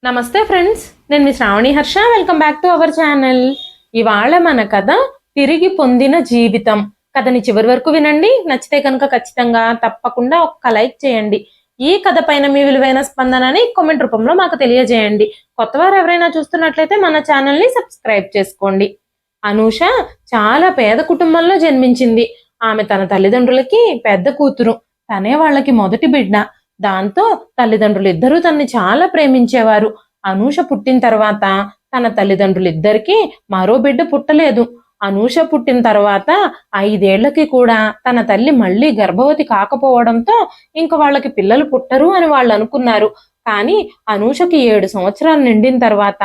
నమస్తే ఫ్రెండ్స్, నేను మీ Shravani Harsha. Welcome back to our channel. ఇవాళ మన కథ తిరిగి పొందిన జీవితం. కథని చివరి వరకు వినండి. నచ్చితే కనుక ఖచ్చితంగా తప్పకుండా ఒక్క లైక్ చేయండి. ఈ కథ పైన మీ విలువైన స్పందనని కామెంట్ రూపంలో మాకు తెలియజేయండి. కొత్తవారు ఎవరైనా చూస్తున్నట్లయితే మన ఛానల్ని సబ్స్క్రైబ్ చేసుకోండి. అనూష చాలా పేద కుటుంబంలో జన్మించింది. ఆమె తన తల్లిదండ్రులకి పెద్ద కూతురు. తనే వాళ్ళకి మొదటి బిడ్డ. దాంతో తల్లిదండ్రులు ఇద్దరూ తనని చాలా ప్రేమించేవారు. అనూష పుట్టిన తర్వాత తన తల్లిదండ్రులిద్దరికీ మరో బిడ్డ పుట్టలేదు. అనూష పుట్టిన తర్వాత 5 ఏళ్లకి కూడా తన తల్లి మళ్ళీ గర్భవతి కాకపోవడంతో ఇంక వాళ్ళకి పిల్లలు పుట్టరు అని వాళ్ళు అనుకున్నారు. కానీ అనూషకి 7 సంవత్సరాలు నిండిన తర్వాత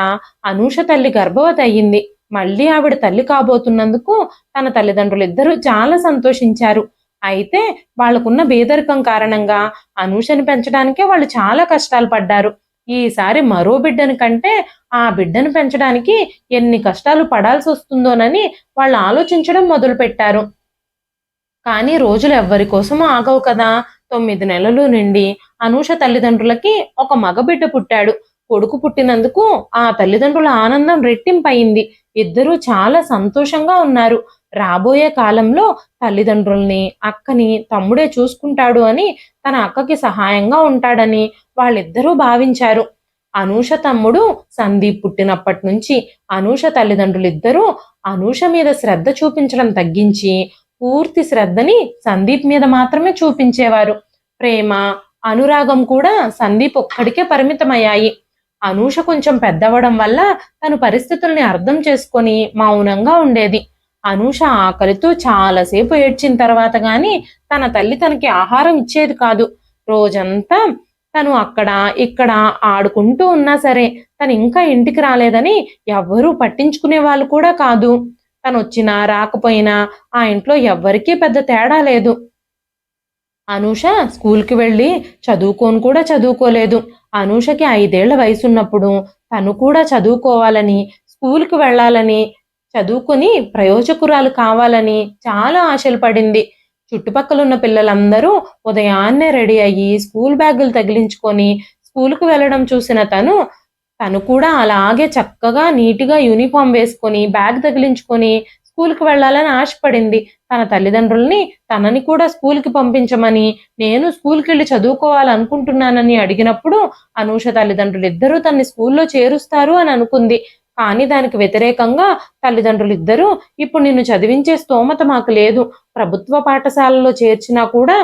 అనూష తల్లి గర్భవతి అయ్యింది. మళ్ళీ ఆవిడ తల్లి కాబోతున్నందుకు తన తల్లిదండ్రులిద్దరూ చాలా సంతోషించారు. అయితే వాళ్ళకున్న పేదరికం కారణంగా అనూషని పెంచడానికే వాళ్ళు చాలా కష్టాలు పడ్డారు. ఈసారి మరో బిడ్డని కంటే ఆ బిడ్డను పెంచడానికి ఎన్ని కష్టాలు పడాల్సి వస్తుందోనని వాళ్ళు ఆలోచించడం మొదలుపెట్టారు. కానీ రోజులు ఎవ్వరి కోసం ఆగవు కదా. 9 నెలలు నిండి అనూష తల్లిదండ్రులకి ఒక మగబిడ్డ పుట్టాడు. కొడుకు పుట్టినందుకు ఆ తల్లిదండ్రుల ఆనందం రెట్టింపయింది. ఇద్దరూ చాలా సంతోషంగా ఉన్నారు. రాబోయే కాలంలో తల్లిదండ్రుల్ని, అక్కని తమ్ముడే చూసుకుంటాడు అని, తన అక్కకి సహాయంగా ఉంటాడని వాళ్ళిద్దరూ భావించారు. అనూష తమ్ముడు సందీప్ పుట్టినప్పటి నుంచి అనూష తల్లిదండ్రులిద్దరూ అనూష మీద శ్రద్ధ చూపించడం తగ్గించి పూర్తి శ్రద్ధని సందీప్ మీద మాత్రమే చూపించేవారు. ప్రేమ, అనురాగం కూడా సందీప్ ఒక్కడికే పరిమితమయ్యాయి. అనూష కొంచెం పెద్దవడం వల్ల తను పరిస్థితుల్ని అర్థం చేసుకొని మౌనంగా ఉండేది. అనూష ఆకలితో చాలాసేపు ఏడ్చిన తర్వాత గాని తన తల్లి తనకి ఆహారం ఇచ్చేది కాదు. రోజంతా తను అక్కడ ఇక్కడ ఆడుకుంటూ ఉన్నా సరే తను ఇంకా ఇంటికి రాలేదని ఎవ్వరూ పట్టించుకునే వాళ్ళు కూడా కాదు. తను వచ్చినా రాకపోయినా ఆ ఇంట్లో ఎవ్వరికీ పెద్ద తేడా లేదు. అనూష స్కూల్కి వెళ్ళి చదువుకోను కూడా చదువుకోలేదు. అనూషకి 5 ఏళ్ల వయసున్నప్పుడు తను కూడా చదువుకోవాలని, స్కూల్కి వెళ్ళాలని, చదువుకుని ప్రయోజకురాలు కావాలని చాలా ఆశలు పడింది. చుట్టుపక్కలున్న పిల్లలందరూ ఉదయాన్నే రెడీ అయ్యి స్కూల్ బ్యాగులు తగిలించుకొని స్కూల్కి వెళ్ళడం చూసిన తను కూడా అలాగే చక్కగా నీట్గా యూనిఫామ్ వేసుకొని బ్యాగ్ తగిలించుకొని స్కూల్కి వెళ్ళాలని ఆశపడింది. తన తల్లిదండ్రుల్ని తనని కూడా స్కూల్కి పంపించమని, నేను స్కూల్కి వెళ్ళి చదువుకోవాలనుకుంటున్నానని అడిగినప్పుడు అనూష తల్లిదండ్రులు ఇద్దరూ తన్ని స్కూల్లో చేరుస్తారు అని అనుకుంది. కానీ దానికి వ్యతిరేకంగా తల్లిదండ్రులిద్దరూ, ఇప్పుడు నిన్ను చదివించే స్తోమత మాకు లేదు, ప్రభుత్వ పాఠశాలలో చేర్చినా కూడా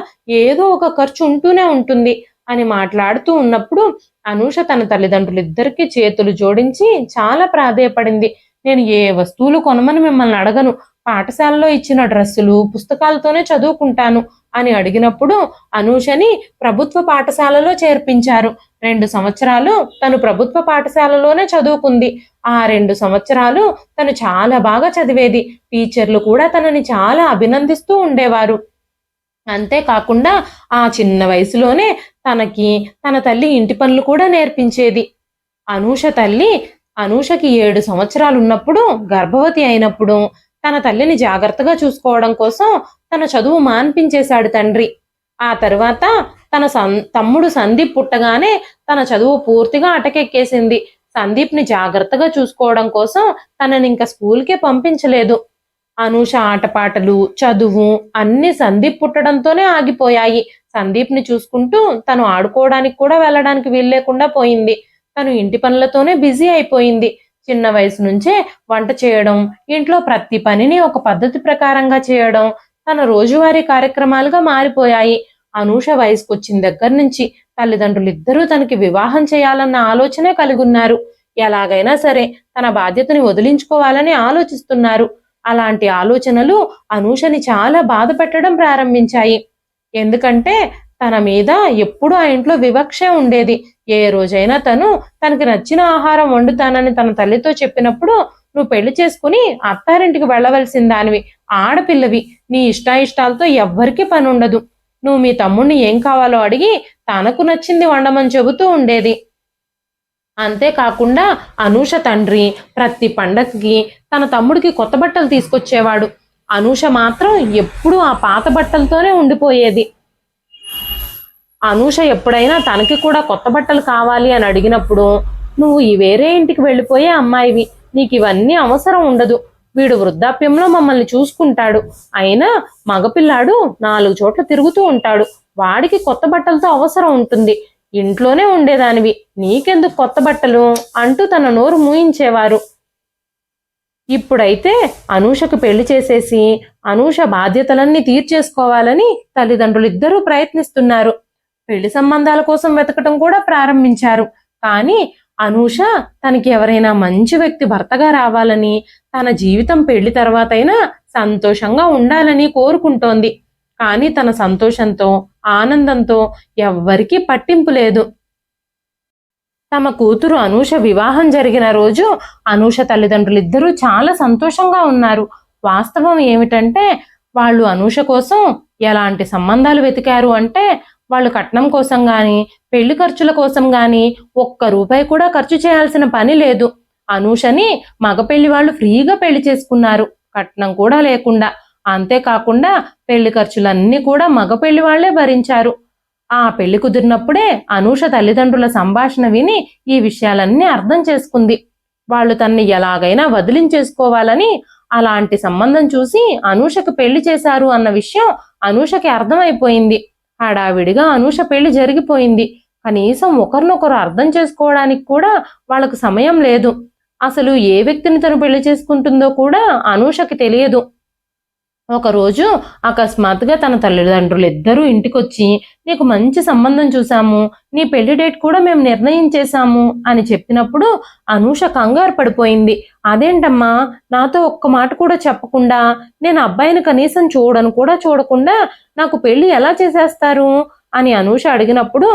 ఏదో ఒక ఖర్చు ఉంటూనే ఉంటుంది అని మాట్లాడుతూ ఉన్నప్పుడు అనూష తన తల్లిదండ్రులిద్దరికీ చేతులు జోడించి చాలా ప్రాధేయపడింది. నేను ఏ వస్తువులు కొనమని మిమ్మల్ని అడగను, పాఠశాలలో ఇచ్చిన డ్రెస్సులు, పుస్తకాలతోనే చదువుకుంటాను అని అడిగినప్పుడు అనూషని ప్రభుత్వ పాఠశాలలో చేర్పించారు. 2 సంవత్సరాలు తను ప్రభుత్వ పాఠశాలలోనే చదువుకుంది. ఆ 2 సంవత్సరాలు తను చాలా బాగా చదివేది. టీచర్లు కూడా తనని చాలా అభినందిస్తూ ఉండేవారు. అంతేకాకుండా ఆ చిన్న వయసులోనే తనకి తన తల్లి ఇంటి పనులు కూడా నేర్పించేది. అనూషకి 7 సంవత్సరాలు ఉన్నప్పుడు గర్భవతి అయినప్పుడు తన తల్లిని జాగ్రత్తగా చూసుకోవడం కోసం తన చదువు మాన్పించేశాడు తండ్రి. ఆ తర్వాత తన తమ్ముడు సందీప్ పుట్టగానే తన చదువు పూర్తిగా అటకెక్కేసింది. సందీప్ని జాగ్రత్తగా చూసుకోవడం కోసం తనని ఇంకా స్కూల్కే పంపించలేదు. అనూష ఆటపాటలు, చదువు అన్ని సందీప్ పుట్టడంతోనే ఆగిపోయాయి. సందీప్ని చూసుకుంటూ తను ఆడుకోవడానికి కూడా వెళ్ళడానికి వీల్లేకుండా పోయింది. తను ఇంటి పనులతోనే బిజీ అయిపోయింది. చిన్న వయసు నుంచే వంట చేయడం, ఇంట్లో ప్రతి పనిని ఒక పద్ధతి ప్రకారంగా చేయడం తన రోజువారీ కార్యక్రమాలుగా మారిపోయాయి. అనూష వయసుకొచ్చిన దగ్గర నుంచి తల్లిదండ్రులు ఇద్దరూ తనకి వివాహం చేయాలన్న ఆలోచనే కలిగున్నారు. ఎలాగైనా సరే తన బాధ్యతని వదిలించుకోవాలని ఆలోచిస్తున్నారు. అలాంటి ఆలోచనలు అనూషని చాలా బాధ పెట్టడం ప్రారంభించాయి. ఎందుకంటే తన మీద ఎప్పుడూ ఆ ఇంట్లో వివక్షే ఉండేది. ఏ రోజైనా తనకి నచ్చిన ఆహారం వండుతానని తన తల్లితో చెప్పినప్పుడు, నువ్వు పెళ్లి చేసుకుని అత్తారింటికి వెళ్ళవలసిన దానివి, ఆడపిల్లవి, నీ ఇష్టాయిష్టాలతో ఎవ్వరికీ పని ఉండదు, నువ్వు మీ తమ్ముడిని ఏం కావాలో అడిగి తనకు నచ్చింది వండమని చెబుతూ ఉండేది. అంతేకాకుండా అనూష తండ్రి ప్రతి పండగకి తన తమ్ముడికి కొత్త బట్టలు తీసుకొచ్చేవాడు. అనూష మాత్రం ఎప్పుడూ ఆ పాత బట్టలతోనే ఉండిపోయేది. అనూష ఎప్పుడైనా తనకి కూడా కొత్త బట్టలు కావాలి అని అడిగినప్పుడు నువ్వు ఈ వేరే ఇంటికి వెళ్ళిపోయే అమ్మాయివి, నీకు ఇవన్నీ అవసరం ఉండదు. వీడు వృద్ధాప్యంలో మమ్మల్ని చూసుకుంటాడు. అయినా మగపిల్లాడు 4 చోట్ల తిరుగుతూ ఉంటాడు. వాడికి కొత్త బట్టలతో అవసరం ఉంటుంది. ఇంట్లోనే ఉండేదానివి, నీకెందుకు కొత్త బట్టలు అంటూ తన నోరు మూయించేవారు. ఇప్పుడైతే అనూషకు పెళ్లి చేసేసి అనూష బాధ్యతలన్నీ తీర్చేసుకోవాలని తల్లిదండ్రులిద్దరూ ప్రయత్నిస్తున్నారు. పెళ్లి సంబంధాల కోసం వెతకటం కూడా ప్రారంభించారు. కానీ అనూష తనకి ఎవరైనా మంచి వ్యక్తి భర్తగా రావాలని, తన జీవితం పెళ్లి తర్వాతైనా సంతోషంగా ఉండాలని కోరుకుంటోంది. కానీ తన సంతోషంతో ఆనందంతో ఎవ్వరికీ పట్టింపు లేదు. తమ కూతురు అనూష వివాహం జరిగిన రోజు అనూష తల్లిదండ్రులిద్దరూ చాలా సంతోషంగా ఉన్నారు. వాస్తవం ఏమిటంటే వాళ్ళు అనూష కోసం ఎలాంటి సంబంధాలు వెతికారు అంటే, వాళ్ళు కట్నం కోసం గాని పెళ్లి ఖర్చుల కోసం గాని ఒక్క రూపాయి కూడా ఖర్చు చేయాల్సిన పని లేదు. అనూషని మగ పెళ్లి వాళ్ళు ఫ్రీగా పెళ్లి చేసుకున్నారు, కట్నం కూడా లేకుండా. అంతేకాకుండా పెళ్లి ఖర్చులన్నీ కూడా మగ పెళ్లి వాళ్లే భరించారు. ఆ పెళ్లి కుదిరినప్పుడే అనూష తల్లిదండ్రుల సంభాషణ విని ఈ విషయాలన్నీ అర్థం చేసుకుంది. వాళ్ళు తన్ని ఎలాగైనా వదిలించేసుకోవాలని అలాంటి సంబంధం చూసి అనూషకు పెళ్లి చేశారు అన్న విషయం అనూషకి అర్థమైపోయింది. హడావిడిగా అనూష పెళ్లి జరిగిపోయింది. కనీసం ఒకరినొకరు అర్థం చేసుకోవడానికి కూడా వాళ్ళకు సమయం లేదు. అసలు ఏ వ్యక్తిని తను పెళ్లి చేసుకుంటుందో కూడా అనూషకి తెలియదు. ఒకరోజు అకస్మాత్తుగా తన తల్లిదండ్రులు ఇద్దరూ ఇంటికొచ్చి, నీకు మంచి సంబంధం చూసాము, నీ పెళ్లి డేట్ కూడా మేము నిర్ణయించేశాము అని చెప్పినప్పుడు అనూష కంగారు పడిపోయింది. అదేంటమ్మా, నాతో ఒక్క మాట కూడా చెప్పకుండా, నేను అబ్బాయిని కనీసం చూడకుండా నాకు పెళ్లి ఎలా చేసేస్తారు అని అనూష అడిగినప్పుడు,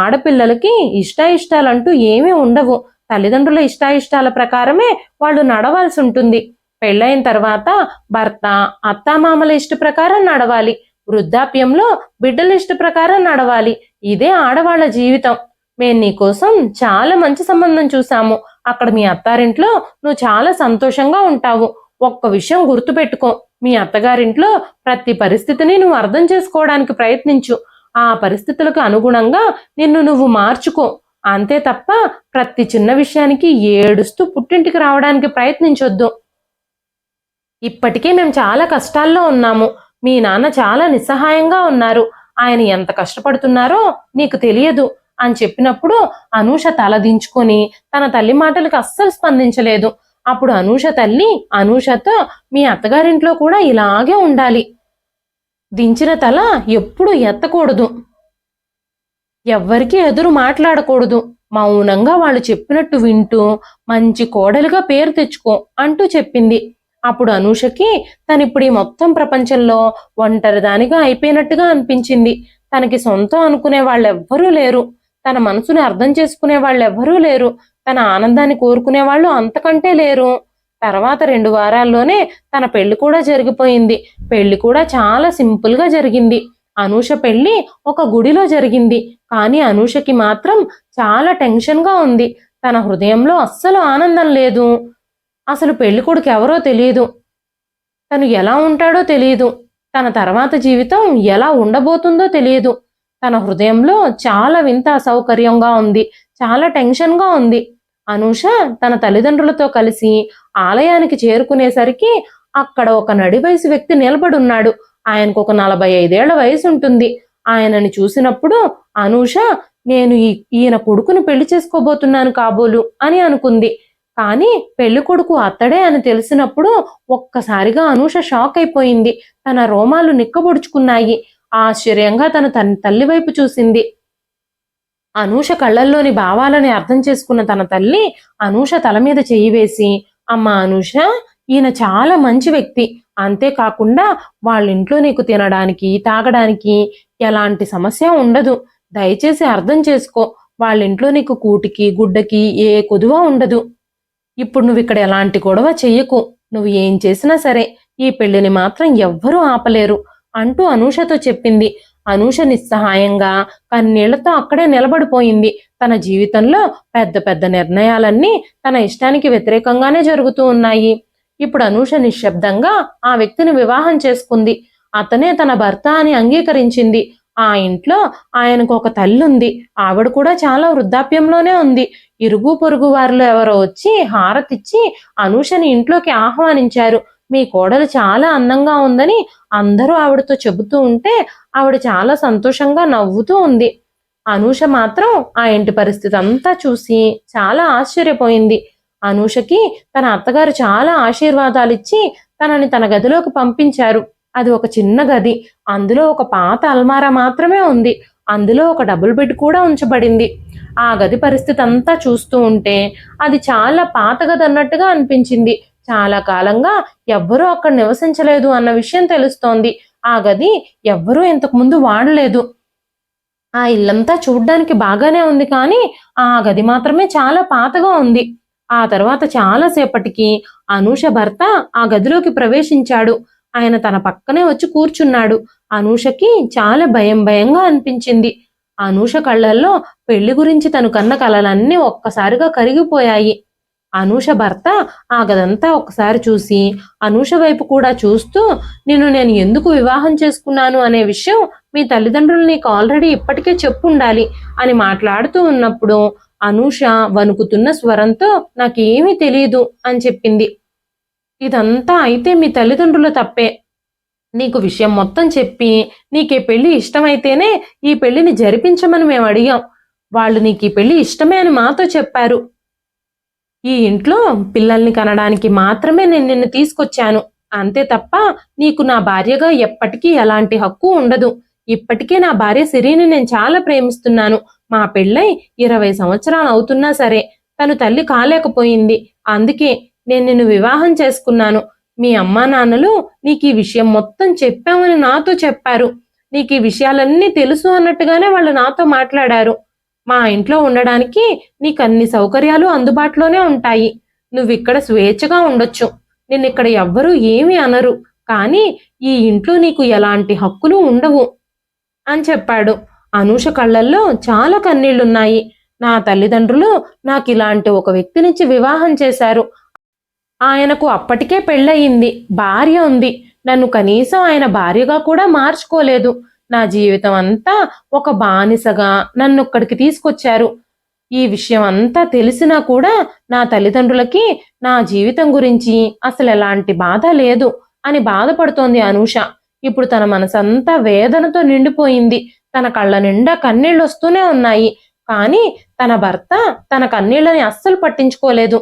ఆడపిల్లలకి ఇష్టాయిష్టాలంటూ ఏమీ ఉండవు. తల్లిదండ్రుల ఇష్టాయిష్టాల ప్రకారమే వాళ్ళు నడవాల్సి ఉంటుంది. పెళ్ళైన తర్వాత భర్త అత్తామామల ఇష్ట ప్రకారం నడవాలి, వృద్ధాప్యంలో బిడ్డల ఇష్ట ప్రకారం నడవాలి. ఇదే ఆడవాళ్ల జీవితం. మేము నీకోసం చాలా మంచి సంబంధం చూసాము. అక్కడ మీ అత్తారింట్లో నువ్వు చాలా సంతోషంగా ఉంటావు. ఒక్క విషయం గుర్తుపెట్టుకో, మీ అత్తగారింట్లో ప్రతి పరిస్థితిని నువ్వు అర్థం చేసుకోవడానికి ప్రయత్నించు. ఆ పరిస్థితులకు అనుగుణంగా నిన్ను నువ్వు మార్చుకో. అంతే తప్ప ప్రతి చిన్న విషయానికి ఏడుస్తూ పుట్టింటికి రావడానికి ప్రయత్నించొద్దు. ఇప్పటికే మేము చాలా కష్టాల్లో ఉన్నాము. మీ నాన్న చాలా నిస్సహాయంగా ఉన్నారు. ఆయన ఎంత కష్టపడుతున్నారో నీకు తెలియదు అని చెప్పినప్పుడు అనూష తల దించుకొని తన తల్లి మాటలకు అస్సలు స్పందించలేదు. అప్పుడు అనూష తల్లి అనూషతో, మీ అత్తగారింట్లో కూడా ఇలాగే ఉండాలి. దించిన తల ఎప్పుడు ఎత్తకూడదు, ఎవ్వరికీ ఎదురు మాట్లాడకూడదు, మౌనంగా వాళ్ళు చెప్పినట్టు వింటూ మంచి కోడలుగా పేరు తెచ్చుకో అంటూ చెప్పింది. అప్పుడు అనూషకి తనిప్పుడు ఈ మొత్తం ప్రపంచంలో ఒంటరిదానిగా అయిపోయినట్టుగా అనిపించింది. తనకి సొంతం అనుకునే వాళ్ళెవ్వరూ లేరు, తన మనసుని అర్థం చేసుకునే వాళ్ళెవ్వరూ లేరు, తన ఆనందాన్ని కోరుకునే వాళ్ళు అంతకంటే లేరు. తర్వాత 2 వారాల్లోనే తన పెళ్లి కూడా జరిగిపోయింది. పెళ్లి కూడా చాలా సింపుల్ గా జరిగింది. అనూష పెళ్లి ఒక గుడిలో జరిగింది. కానీ అనూషకి మాత్రం చాలా టెన్షన్ గా ఉంది. తన హృదయంలో అస్సలు ఆనందం లేదు. అసలు పెళ్లి కొడుకు ఎవరో తెలియదు, తను ఎలా ఉంటాడో తెలియదు, తన తర్వాత జీవితం ఎలా ఉండబోతుందో తెలియదు. తన హృదయంలో చాలా వింత అసౌకర్యంగా ఉంది, చాలా టెన్షన్గా ఉంది. అనూష తన తల్లిదండ్రులతో కలిసి ఆలయానికి చేరుకునేసరికి అక్కడ ఒక నడి వయసు వ్యక్తి నిలబడున్నాడు. ఆయనకు ఒక 45 ఏళ్ల వయసు ఉంటుంది. ఆయనని చూసినప్పుడు అనూష, నేను ఈయన కొడుకుని పెళ్లి చేసుకోబోతున్నాను కాబోలు అని అనుకుంది. కానీ పెళ్లి కొడుకు అతడే అని తెలిసినప్పుడు ఒక్కసారిగా అనూష షాక్ అయిపోయింది. తన రోమాలు నిక్కబొడుచుకున్నాయి. ఆశ్చర్యంగా తన తల్లి వైపు చూసింది. అనూష కళ్ళల్లోని భావాలని అర్థం చేసుకున్న తన తల్లి అనూష తల మీద చెయ్యి వేసి, అమ్మా అనూష, ఈయన చాలా మంచి వ్యక్తి. అంతేకాకుండా వాళ్ళ ఇంట్లో నీకు తినడానికి తాగడానికి ఎలాంటి సమస్య ఉండదు. దయచేసి అర్థం చేసుకో. వాళ్ళ ఇంట్లో నీకు కూటికి గుడ్డకి ఏ కొదువ ఉండదు. ఇప్పుడు నువ్వు ఇక్కడ ఎలాంటి గొడవ చెయ్యకు. నువ్వు ఏం చేసినా సరే ఈ పెళ్లిని మాత్రం ఎవ్వరూ ఆపలేరు అంటూ అనూషతో చెప్పింది. అనూష నిస్సహాయంగా కన్నీళ్లతో అక్కడే నిలబడిపోయింది. తన జీవితంలో పెద్ద పెద్ద నిర్ణయాలన్నీ తన ఇష్టానికి వ్యతిరేకంగానే జరుగుతూ ఉన్నాయి. ఇప్పుడు అనూష నిశ్శబ్దంగా ఆ వ్యక్తిని వివాహం చేసుకుంది. అతనే తన భర్త అని అంగీకరించింది. ఆ ఇంట్లో ఆయనకు ఒక తల్లి ఉంది. ఆవిడ కూడా చాలా వృద్ధాప్యంలోనే ఉంది. ఇరుగు పొరుగు వారిలో ఎవరో వచ్చి హారతిచ్చి అనూషని ఇంట్లోకి ఆహ్వానించారు. మీ కోడలు చాలా అందంగా ఉందని అందరూ ఆవిడతో చెబుతూ ఉంటే ఆవిడ చాలా సంతోషంగా నవ్వుతూ ఉంది. అనూష మాత్రం ఆ ఇంటి పరిస్థితి అంతా చూసి చాలా ఆశ్చర్యపోయింది. అనూషకి తన అత్తగారు చాలా ఆశీర్వాదాలిచ్చి తనని తన గదిలోకి పంపించారు. అది ఒక చిన్న గది. అందులో ఒక పాత అల్మారా మాత్రమే ఉంది. అందులో ఒక డబుల్ బెడ్ కూడా ఉంచబడింది. ఆ గది పరిస్థితి అంతా చూస్తూ ఉంటే అది చాలా పాత గది అన్నట్టుగా అనిపించింది. చాలా కాలంగా ఎవ్వరూ అక్కడ నివసించలేదు అన్న విషయం తెలుస్తోంది. ఆ గది ఎవ్వరూ ఇంతకు ముందు వాడలేదు. ఆ ఇల్లంతా చూడ్డానికి బాగానే ఉంది కానీ ఆ గది మాత్రమే చాలా పాతగా ఉంది. ఆ తర్వాత చాలా సేపటికి అనూష భర్త ఆ గదిలోకి ప్రవేశించాడు. ఆయన తన పక్కనే వచ్చి కూర్చున్నాడు. అనూషకి చాలా భయంగా అనిపించింది. అనూష కళ్ళల్లో పెళ్లి గురించి తను కన్న కలలన్నీ ఒక్కసారిగా కరిగిపోయాయి. అనూష భర్త ఆ గదంతా ఒకసారి చూసి అనూష వైపు కూడా చూస్తూ, నేను ఎందుకు వివాహం చేసుకున్నాను అనే విషయం మీ తల్లిదండ్రులు నీకు ఆల్రెడీ ఇప్పటికే చెప్పుండాలి అని మాట్లాడుతూ ఉన్నప్పుడు అనూష వణుకుతున్న స్వరంతో నాకేమీ తెలియదు అని చెప్పింది. ఇదంతా అయితే మీ తల్లిదండ్రుల తప్పే. నీకు విషయం మొత్తం చెప్పి నీకే పెళ్లి ఇష్టమైతేనే ఈ పెళ్లిని జరిపించమని మేము అడిగాం. వాళ్ళు నీకు ఈ పెళ్లి ఇష్టమే అని మాతో చెప్పారు. ఈ ఇంట్లో పిల్లల్ని కనడానికి మాత్రమే నేను నిన్ను తీసుకొచ్చాను. అంతే తప్ప నీకు నా భార్యగా ఎప్పటికీ ఎలాంటి హక్కు ఉండదు. ఇప్పటికే నా భార్య సిరిని నేను చాలా ప్రేమిస్తున్నాను. మా పెళ్ళై 20 సంవత్సరాలు అవుతున్నా సరే తను తల్లి కాలేకపోయింది. అందుకే నేను నిన్ను వివాహం చేసుకున్నాను. మీ అమ్మా నాన్నలు నీకు ఈ విషయం మొత్తం చెప్పామని నాతో చెప్పారు. నీకు ఈ విషయాలన్నీ తెలుసు అన్నట్టుగానే వాళ్ళు నాతో మాట్లాడారు. మా ఇంట్లో ఉండడానికి నీకు అన్ని సౌకర్యాలు అందుబాటులోనే ఉంటాయి. నువ్విక్కడ స్వేచ్ఛగా ఉండొచ్చు. నిన్నిక్కడ ఎవ్వరూ ఏమీ అనరు. కానీ ఈ ఇంట్లో నీకు ఎలాంటి హక్కులు ఉండవు అని చెప్పాడు. అనూష కళ్ళల్లో చాలా కన్నీళ్లున్నాయి. నా తల్లిదండ్రులు నాకు ఇలాంటి ఒక వ్యక్తినిచ్చి వివాహం చేశారు. ఆయనకు అప్పటికే పెళ్ళయింది, భార్య ఉంది. నన్ను కనీసం ఆయన భార్యగా కూడా మార్చుకోలేదు. నా జీవితం అంతా ఒక బానిసగా నన్ను ఇక్కడికి తీసుకొచ్చారు. ఈ విషయం అంతా తెలిసినా కూడా నా తల్లిదండ్రులకి నా జీవితం గురించి అసలు ఎలాంటి బాధ లేదు అని బాధపడుతోంది అనూష. ఇప్పుడు తన మనసంతా వేదనతో నిండిపోయింది. తన కళ్ళ నిండా కన్నీళ్ళు వస్తూనే ఉన్నాయి. కానీ తన భర్త తన కన్నీళ్ళని అస్సలు పట్టించుకోలేదు.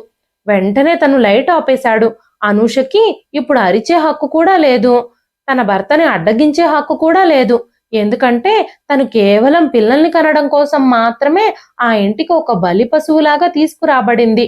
వెంటనే తను లైట్ ఆపేశాడు. అనూషకి ఇప్పుడు అరిచే హక్కు కూడా లేదు. తన భర్తని అడ్డగించే హక్కు కూడా లేదు. ఎందుకంటే తను కేవలం పిల్లల్ని కనడం కోసం మాత్రమే ఆ ఇంటికి ఒక బలి పశువులాగా తీసుకురాబడింది.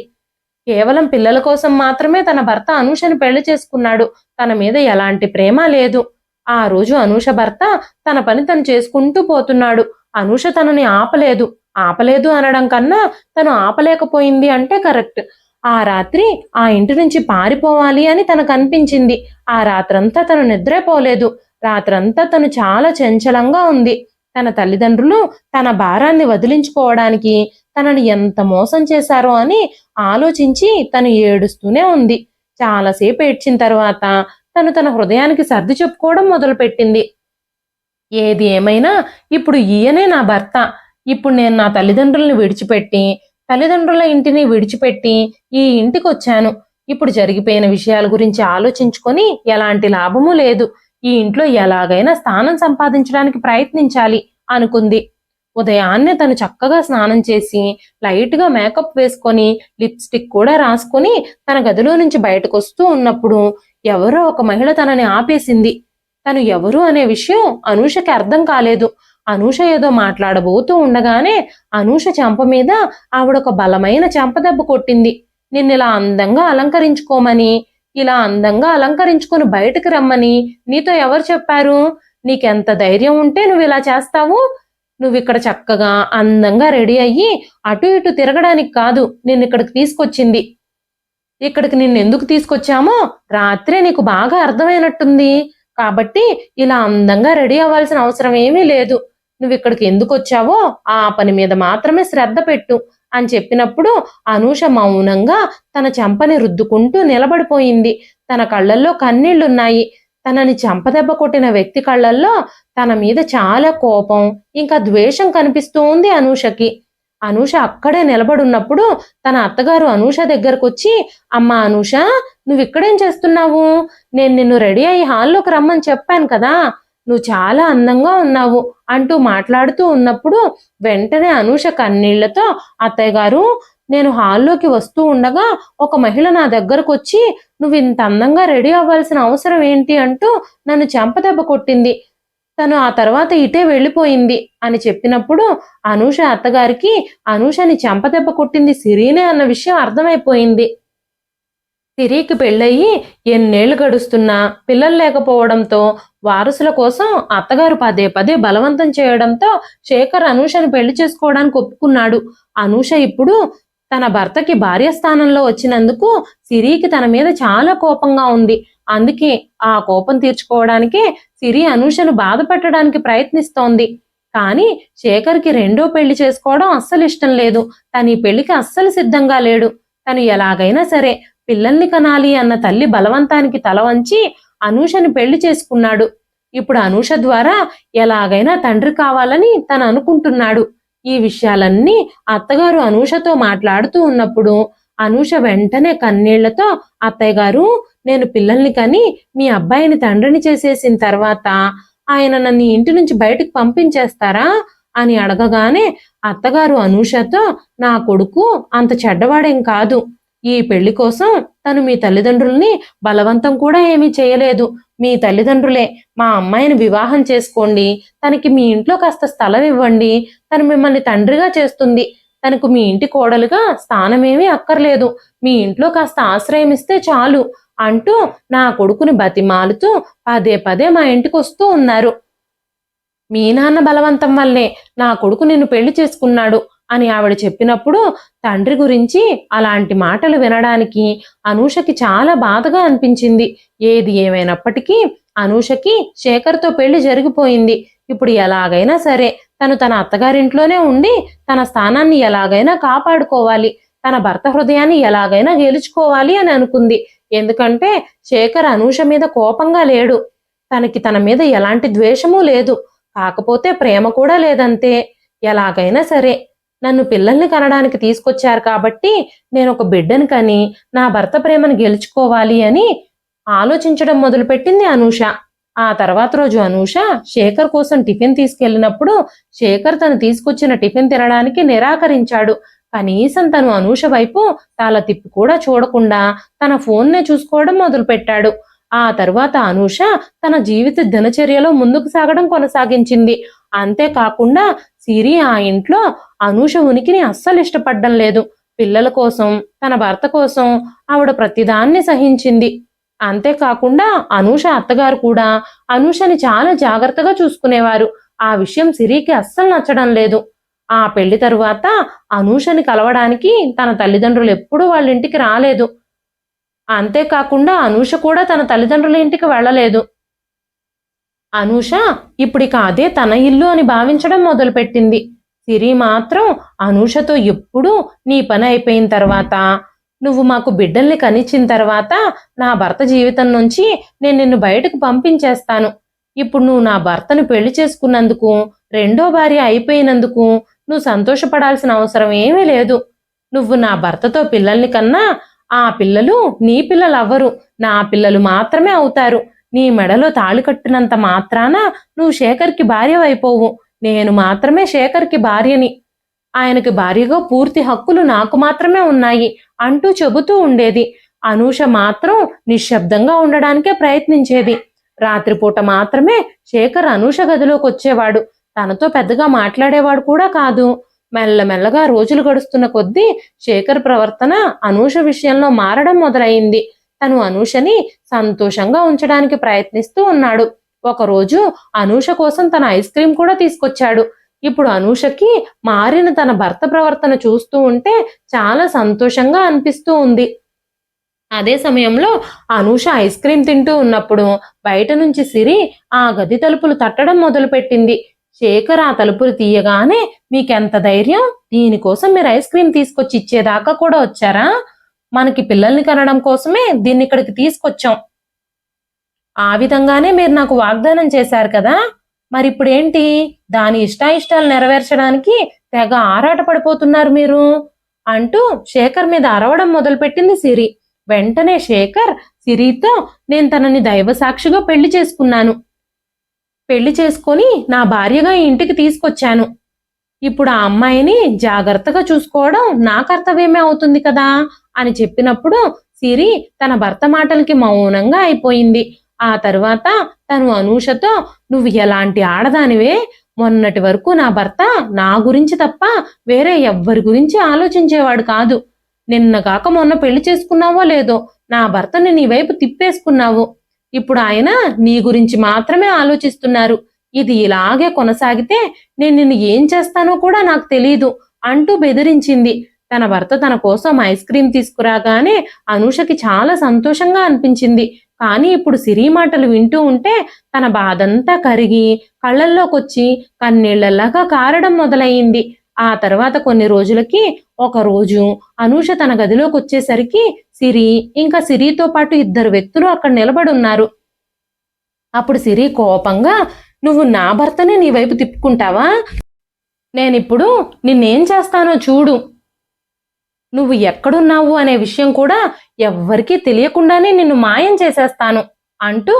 కేవలం పిల్లల కోసం మాత్రమే తన భర్త అనూషని పెళ్లి చేసుకున్నాడు. తన మీద ఎలాంటి ప్రేమ లేదు. ఆ రోజు అనూష భర్త తన పని తను చేసుకుంటూ పోతున్నాడు. అనూష తనని ఆపలేదు అనడం కన్నా తను ఆపలేకపోయింది అంటే కరెక్ట్. ఆ రాత్రి ఆ ఇంటి నుంచి పారిపోవాలి అని తనకు అనిపించింది. ఆ రాత్రంతా తను నిద్రపోలేదు. రాత్రంతా తను చాలా చంచలంగా ఉంది. తన తల్లిదండ్రులు తన భారాన్ని వదిలించుకోవడానికి తనని ఎంత మోసం చేశారో అని ఆలోచించి తను ఏడుస్తూనే ఉంది. చాలాసేపు ఏడ్చిన తర్వాత తను తన హృదయానికి సర్ది చెప్పుకోవడం మొదలుపెట్టింది. ఏది ఏమైనా ఇప్పుడు ఈయనే నా భర్త. ఇప్పుడు నేను నా తల్లిదండ్రుల్ని విడిచిపెట్టి తల్లిదండ్రుల ఇంటిని విడిచిపెట్టి ఈ ఇంటికి వచ్చాను. ఇప్పుడు జరిగిపోయిన విషయాల గురించి ఆలోచించుకొని ఎలాంటి లాభమూ లేదు. ఈ ఇంట్లో ఎలాగైనా స్థానం సంపాదించడానికి ప్రయత్నించాలి అనుకుంది. ఉదయాన్నే తను చక్కగా స్నానం చేసి లైట్గా మేకప్ వేసుకొని లిప్స్టిక్ కూడా రాసుకొని తన గదిలో నుంచి బయటకు వస్తూ ఉన్నప్పుడు ఎవరో ఒక మహిళ తనని ఆపేసింది. తను ఎవరు అనే విషయం అనూషకి అర్థం కాలేదు. అనూష ఏదో మాట్లాడబోతూ ఉండగానే అనూష చెంప మీద ఆవిడొక బలమైన చెంపదెబ్బ కొట్టింది. నిన్నిలా అందంగా అలంకరించుకోమని, ఇలా అందంగా అలంకరించుకొని బయటకు రమ్మని నీతో ఎవరు చెప్పారు? నీకెంత ధైర్యం ఉంటే నువ్వు ఇలా చేస్తావు? నువ్విక్కడ చక్కగా అందంగా రెడీ అయ్యి అటు ఇటు తిరగడానికి కాదు నిన్నిక్కడికి తీసుకొచ్చింది. ఇక్కడికి నిన్నెందుకు తీసుకొచ్చామో రాత్రే నీకు బాగా అర్థమైనట్టుంది. కాబట్టి ఇలా అందంగా రెడీ అవ్వాల్సిన అవసరం ఏమీ లేదు. నువ్వు ఇక్కడికి ఎందుకు వచ్చావో ఆ పని మీద మాత్రమే శ్రద్ధ పెట్టు అని చెప్పినప్పుడు అనూష మౌనంగా తన చెంపని రుద్దుకుంటూ నిలబడిపోయింది. తన కళ్ళల్లో కన్నీళ్లున్నాయి. తనని చెంపదెబ్బ కొట్టిన వ్యక్తి కళ్ళల్లో తన మీద చాలా కోపం ఇంకా ద్వేషం కనిపిస్తూ ఉంది అనూషకి. అనూష అక్కడే నిలబడున్నప్పుడు తన అత్తగారు అనూష దగ్గరకు వచ్చి, అమ్మా అనూష, నువ్వు ఇక్కడేం చేస్తున్నావు? నేను నిన్ను రెడీ అయ్యి హాల్లోకి రమ్మని చెప్పాను కదా, నువ్వు చాలా అందంగా ఉన్నావు అంటూ మాట్లాడుతూ ఉన్నప్పుడు వెంటనే అనూష కన్నీళ్లతో, అత్తయ్య గారు, నేను హాల్లోకి వస్తూ ఉండగా ఒక మహిళ నా దగ్గరకు వచ్చి, నువ్వు ఇంత అందంగా రెడీ అవ్వాల్సిన అవసరం ఏంటి అంటూ నన్ను చెంపదెబ్బ కొట్టింది. తను ఆ తర్వాత ఇటే వెళ్ళిపోయింది అని చెప్పినప్పుడు అనూష అత్తగారికి అనూషని చెంపదెబ్బ కొట్టింది సిరీనే అన్న విషయం అర్థమైపోయింది. సిరికి పెళ్ళయి ఎన్నేళ్లు గడుస్తున్నా పిల్లలు లేకపోవడంతో వారసుల కోసం అత్తగారు పదే పదే బలవంతం చేయడంతో శేఖర్ అనూషని పెళ్లి చేసుకోవడానికి ఒప్పుకున్నాడు. అనూష ఇప్పుడు తన భర్తకి భార్య స్థానంలో వచ్చినందుకు సిరికి తన మీద చాలా కోపంగా ఉంది. అందుకే ఆ కోపం తీర్చుకోవడానికే సిరి అనూషను బాధ పెట్టడానికి ప్రయత్నిస్తోంది. కానీ శేఖర్కి రెండో పెళ్లి చేసుకోవడం అస్సలు ఇష్టం లేదు. తను ఈ పెళ్లికి అస్సలు సిద్ధంగా లేడు. తను ఎలాగైనా సరే పిల్లల్ని కనాలి అన్న తల్లి బలవంతానికి తల వంచి అనూషని పెళ్లి చేసుకున్నాడు. ఇప్పుడు అనూష ద్వారా ఎలాగైనా తండ్రి కావాలని తను అనుకుంటున్నాడు. ఈ విషయాలన్నీ అత్తగారు అనూషతో మాట్లాడుతూ ఉన్నప్పుడు అనూష వెంటనే కన్నీళ్లతో, అత్తయ్య గారు, నేను పిల్లల్ని కని మీ అబ్బాయిని తండ్రిని చేసేసిన తర్వాత ఆయన నన్ను ఇంటి నుంచి బయటకు పంపించేస్తారా అని అడగగానే అత్తగారు అనూషతో, నా కొడుకు అంత చెడ్డవాడేం కాదు. ఈ పెళ్లి కోసం తను మీ తల్లిదండ్రుల్ని బలవంతం కూడా ఏమీ చేయలేదు. మీ తల్లిదండ్రులే మా అమ్మాయిని వివాహం చేసుకోండి, తనకి మీ ఇంట్లో కాస్త స్థలం ఇవ్వండి, తను మిమ్మల్ని తండ్రిగా చేస్తుంది, తనకు మీ ఇంటి కోడలుగా స్థానమేమీ అక్కర్లేదు, మీ ఇంట్లో కాస్త ఆశ్రయం ఇస్తే చాలు అంటూ నా కొడుకుని బతిమాలుతూ పదే పదే మా ఇంటికి వస్తూ ఉన్నారు. మీ నాన్న బలవంతం వల్లే నా కొడుకు నిన్ను పెళ్లి చేసుకున్నాడు అని ఆవిడ చెప్పినప్పుడు తండ్రి గురించి అలాంటి మాటలు వినడానికి అనూషకి చాలా బాధగా అనిపించింది. ఏది ఏమైనప్పటికీ అనూషకి శేఖర్తో పెళ్లి జరిగిపోయింది. ఇప్పుడు ఎలాగైనా సరే తను తన అత్తగారింట్లోనే ఉండి తన స్థానాన్ని ఎలాగైనా కాపాడుకోవాలి, తన భర్త హృదయాన్ని ఎలాగైనా గెలుచుకోవాలి అని అనుకుంది. ఎందుకంటే శేఖర్ అనూష మీద కోపంగా లేడు, తనకి తన మీద ఎలాంటి ద్వేషమూ లేదు, కాకపోతే ప్రేమ కూడా లేదంతే. ఎలాగైనా సరే నన్ను పిల్లల్ని కనడానికి తీసుకొచ్చారు కాబట్టి నేను ఒక బిడ్డను కని నా భర్త ప్రేమను గెలుచుకోవాలి అని ఆలోచించడం మొదలుపెట్టింది అనూష. ఆ తర్వాత రోజు అనూష శేఖర్ కోసం టిఫిన్ తీసుకెళ్లినప్పుడు శేఖర్ తను తీసుకొచ్చిన టిఫిన్ తినడానికి నిరాకరించాడు. కనీసం తను అనూష వైపు తల తిప్పి కూడా చూడకుండా తన ఫోన్నే చూసుకోవడం మొదలుపెట్టాడు. ఆ తర్వాత అనూష తన జీవిత దినచర్యలో ముందుకు సాగడం కొనసాగించింది. అంతేకాకుండా సిరి ఆ ఇంట్లో అనూష ఉనికిని అస్సలు ఇష్టపడడం లేదు. పిల్లల కోసం, తన భర్త కోసం ఆవిడ ప్రతిదాన్ని సహించింది. అంతేకాకుండా అనూష అత్తగారు కూడా అనూషని చాలా జాగ్రత్తగా చూసుకునేవారు. ఆ విషయం సిరికి అస్సలు నచ్చడం లేదు. ఆ పెళ్లి తరువాత అనూషని కలవడానికి తన తల్లిదండ్రులు ఎప్పుడూ వాళ్ళ ఇంటికి రాలేదు. అంతేకాకుండా అనూష కూడా తన తల్లిదండ్రుల ఇంటికి వెళ్ళలేదు. అనూష ఇప్పుడిక అదే తన ఇల్లు అని భావించడం మొదలుపెట్టింది. సిరి మాత్రం అనూషతో ఎప్పుడూ నీ పని అయిపోయిన తర్వాత, నువ్వు మాకు బిడ్డల్ని కనిచ్చిన తర్వాత నా భర్త జీవితం నుంచి నేను నిన్ను బయటకు పంపించేస్తాను. ఇప్పుడు నువ్వు నా భర్తను పెళ్లి చేసుకున్నందుకు, రెండో భార్య అయిపోయినందుకు నువ్వు సంతోషపడాల్సిన అవసరం ఏమీ లేదు. నువ్వు నా భర్తతో పిల్లల్ని కన్నా ఆ పిల్లలు నీ పిల్లలు అవ్వరు, నా పిల్లలు మాత్రమే అవుతారు. నీ మెడలో తాళి కట్టినంత మాత్రాన నువ్వు శేఖర్కి భార్యవైపోవు. నేను మాత్రమే శేఖర్కి భార్యని, ఆయనకి భార్యగా పూర్తి హక్కులు నాకు మాత్రమే ఉన్నాయి అంటూ చెబుతూ ఉండేది. అనూష మాత్రం నిశ్శబ్దంగా ఉండడానికే ప్రయత్నించేది. రాత్రిపూట మాత్రమే శేఖర్ అనూష గదిలోకి వచ్చేవాడు. తనతో పెద్దగా మాట్లాడేవాడు కూడా కాదు. మెల్లమెల్లగా రోజులు గడుస్తున్న కొద్దీ శేఖర్ ప్రవర్తన అనూష విషయంలో మారడం మొదలైంది. తను అనూషని సంతోషంగా ఉంచడానికి ప్రయత్నిస్తూ ఉన్నాడు. ఒకరోజు అనూష కోసం తన ఐస్ క్రీం కూడా తీసుకొచ్చాడు. ఇప్పుడు అనూషకి మారిన తన భర్త ప్రవర్తన చూస్తూ ఉంటే చాలా సంతోషంగా అనిపిస్తూ ఉంది. అదే సమయంలో అనూష ఐస్ క్రీం తింటూ ఉన్నప్పుడు బయట నుంచి సిరి ఆ గది తలుపులు తట్టడం మొదలుపెట్టింది. శేఖర్ ఆ తలుపులు తీయగానే, మీకెంత ధైర్యం, దీనికోసం మీరు ఐస్ క్రీం తీసుకొచ్చి ఇచ్చేదాకా కూడా వచ్చారా? మనకి పిల్లల్ని కనడం కోసమే దీన్ని ఇక్కడికి తీసుకొచ్చాం. ఆ విధంగానే మీరు నాకు వాగ్దానం చేశారు కదా, మరిప్పుడేంటి దాని ఇష్టాయిష్టాలు నెరవేర్చడానికి తెగ ఆరాట పడిపోతున్నారు మీరు అంటూ శేఖర్ మీద అరవడం మొదలుపెట్టింది సిరి. వెంటనే శేఖర్ సిరితో, నేను తనని దైవ సాక్షిగా పెళ్లి చేసుకొని నా భార్యగా ఈ ఇంటికి తీసుకొచ్చాను. ఇప్పుడు ఆ అమ్మాయిని జాగ్రత్తగా చూసుకోవడం నా కర్తవ్యమే అవుతుంది కదా అని చెప్పినప్పుడు సిరి తన భర్త మాటలకి మౌనంగా అయిపోయింది. ఆ తర్వాత తను అనూషతో, నువ్వు ఎలాంటి ఆడదానివే, మొన్నటి వరకు నా భర్త నా గురించి తప్ప వేరే ఎవ్వరి గురించి ఆలోచించేవాడు కాదు. నిన్నగాక మొన్న పెళ్లి చేసుకున్నావో లేదో నా భర్తని నీ వైపు తిప్పేసుకున్నావు. ఇప్పుడు ఆయన నీ గురించి మాత్రమే ఆలోచిస్తున్నారు. ఇది ఇలాగే కొనసాగితే నేను నిన్ను ఏం చేస్తానో కూడా నాకు తెలీదు అంటూ బెదిరించింది. తన భర్త తన కోసం ఐస్ క్రీం తీసుకురాగానే అనూషకి చాలా సంతోషంగా అనిపించింది. కానీ ఇప్పుడు సిరి మాటలు వింటూ ఉంటే తన బాధంతా కరిగి కళ్ళల్లోకొచ్చి కన్నీళ్లలాగా కారడం మొదలయ్యింది. ఆ తర్వాత కొన్ని రోజులకి ఒక రోజు అనూష తన గదిలోకి వచ్చేసరికి సిరి ఇంకా సిరితో పాటు 2 వ్యక్తులు అక్కడ నిలబడున్నారు. అప్పుడు సిరి కోపంగా, నువ్వు నా భర్తనే నీ వైపు తిప్పుకుంటావా? నేనిప్పుడు నిన్నేం చేస్తానో చూడు. నువ్వు ఎక్కడున్నావు అనే విషయం కూడా ఎవ్వరికీ తెలియకుండానే నిన్ను మాయం చేసేస్తాను అంటూ,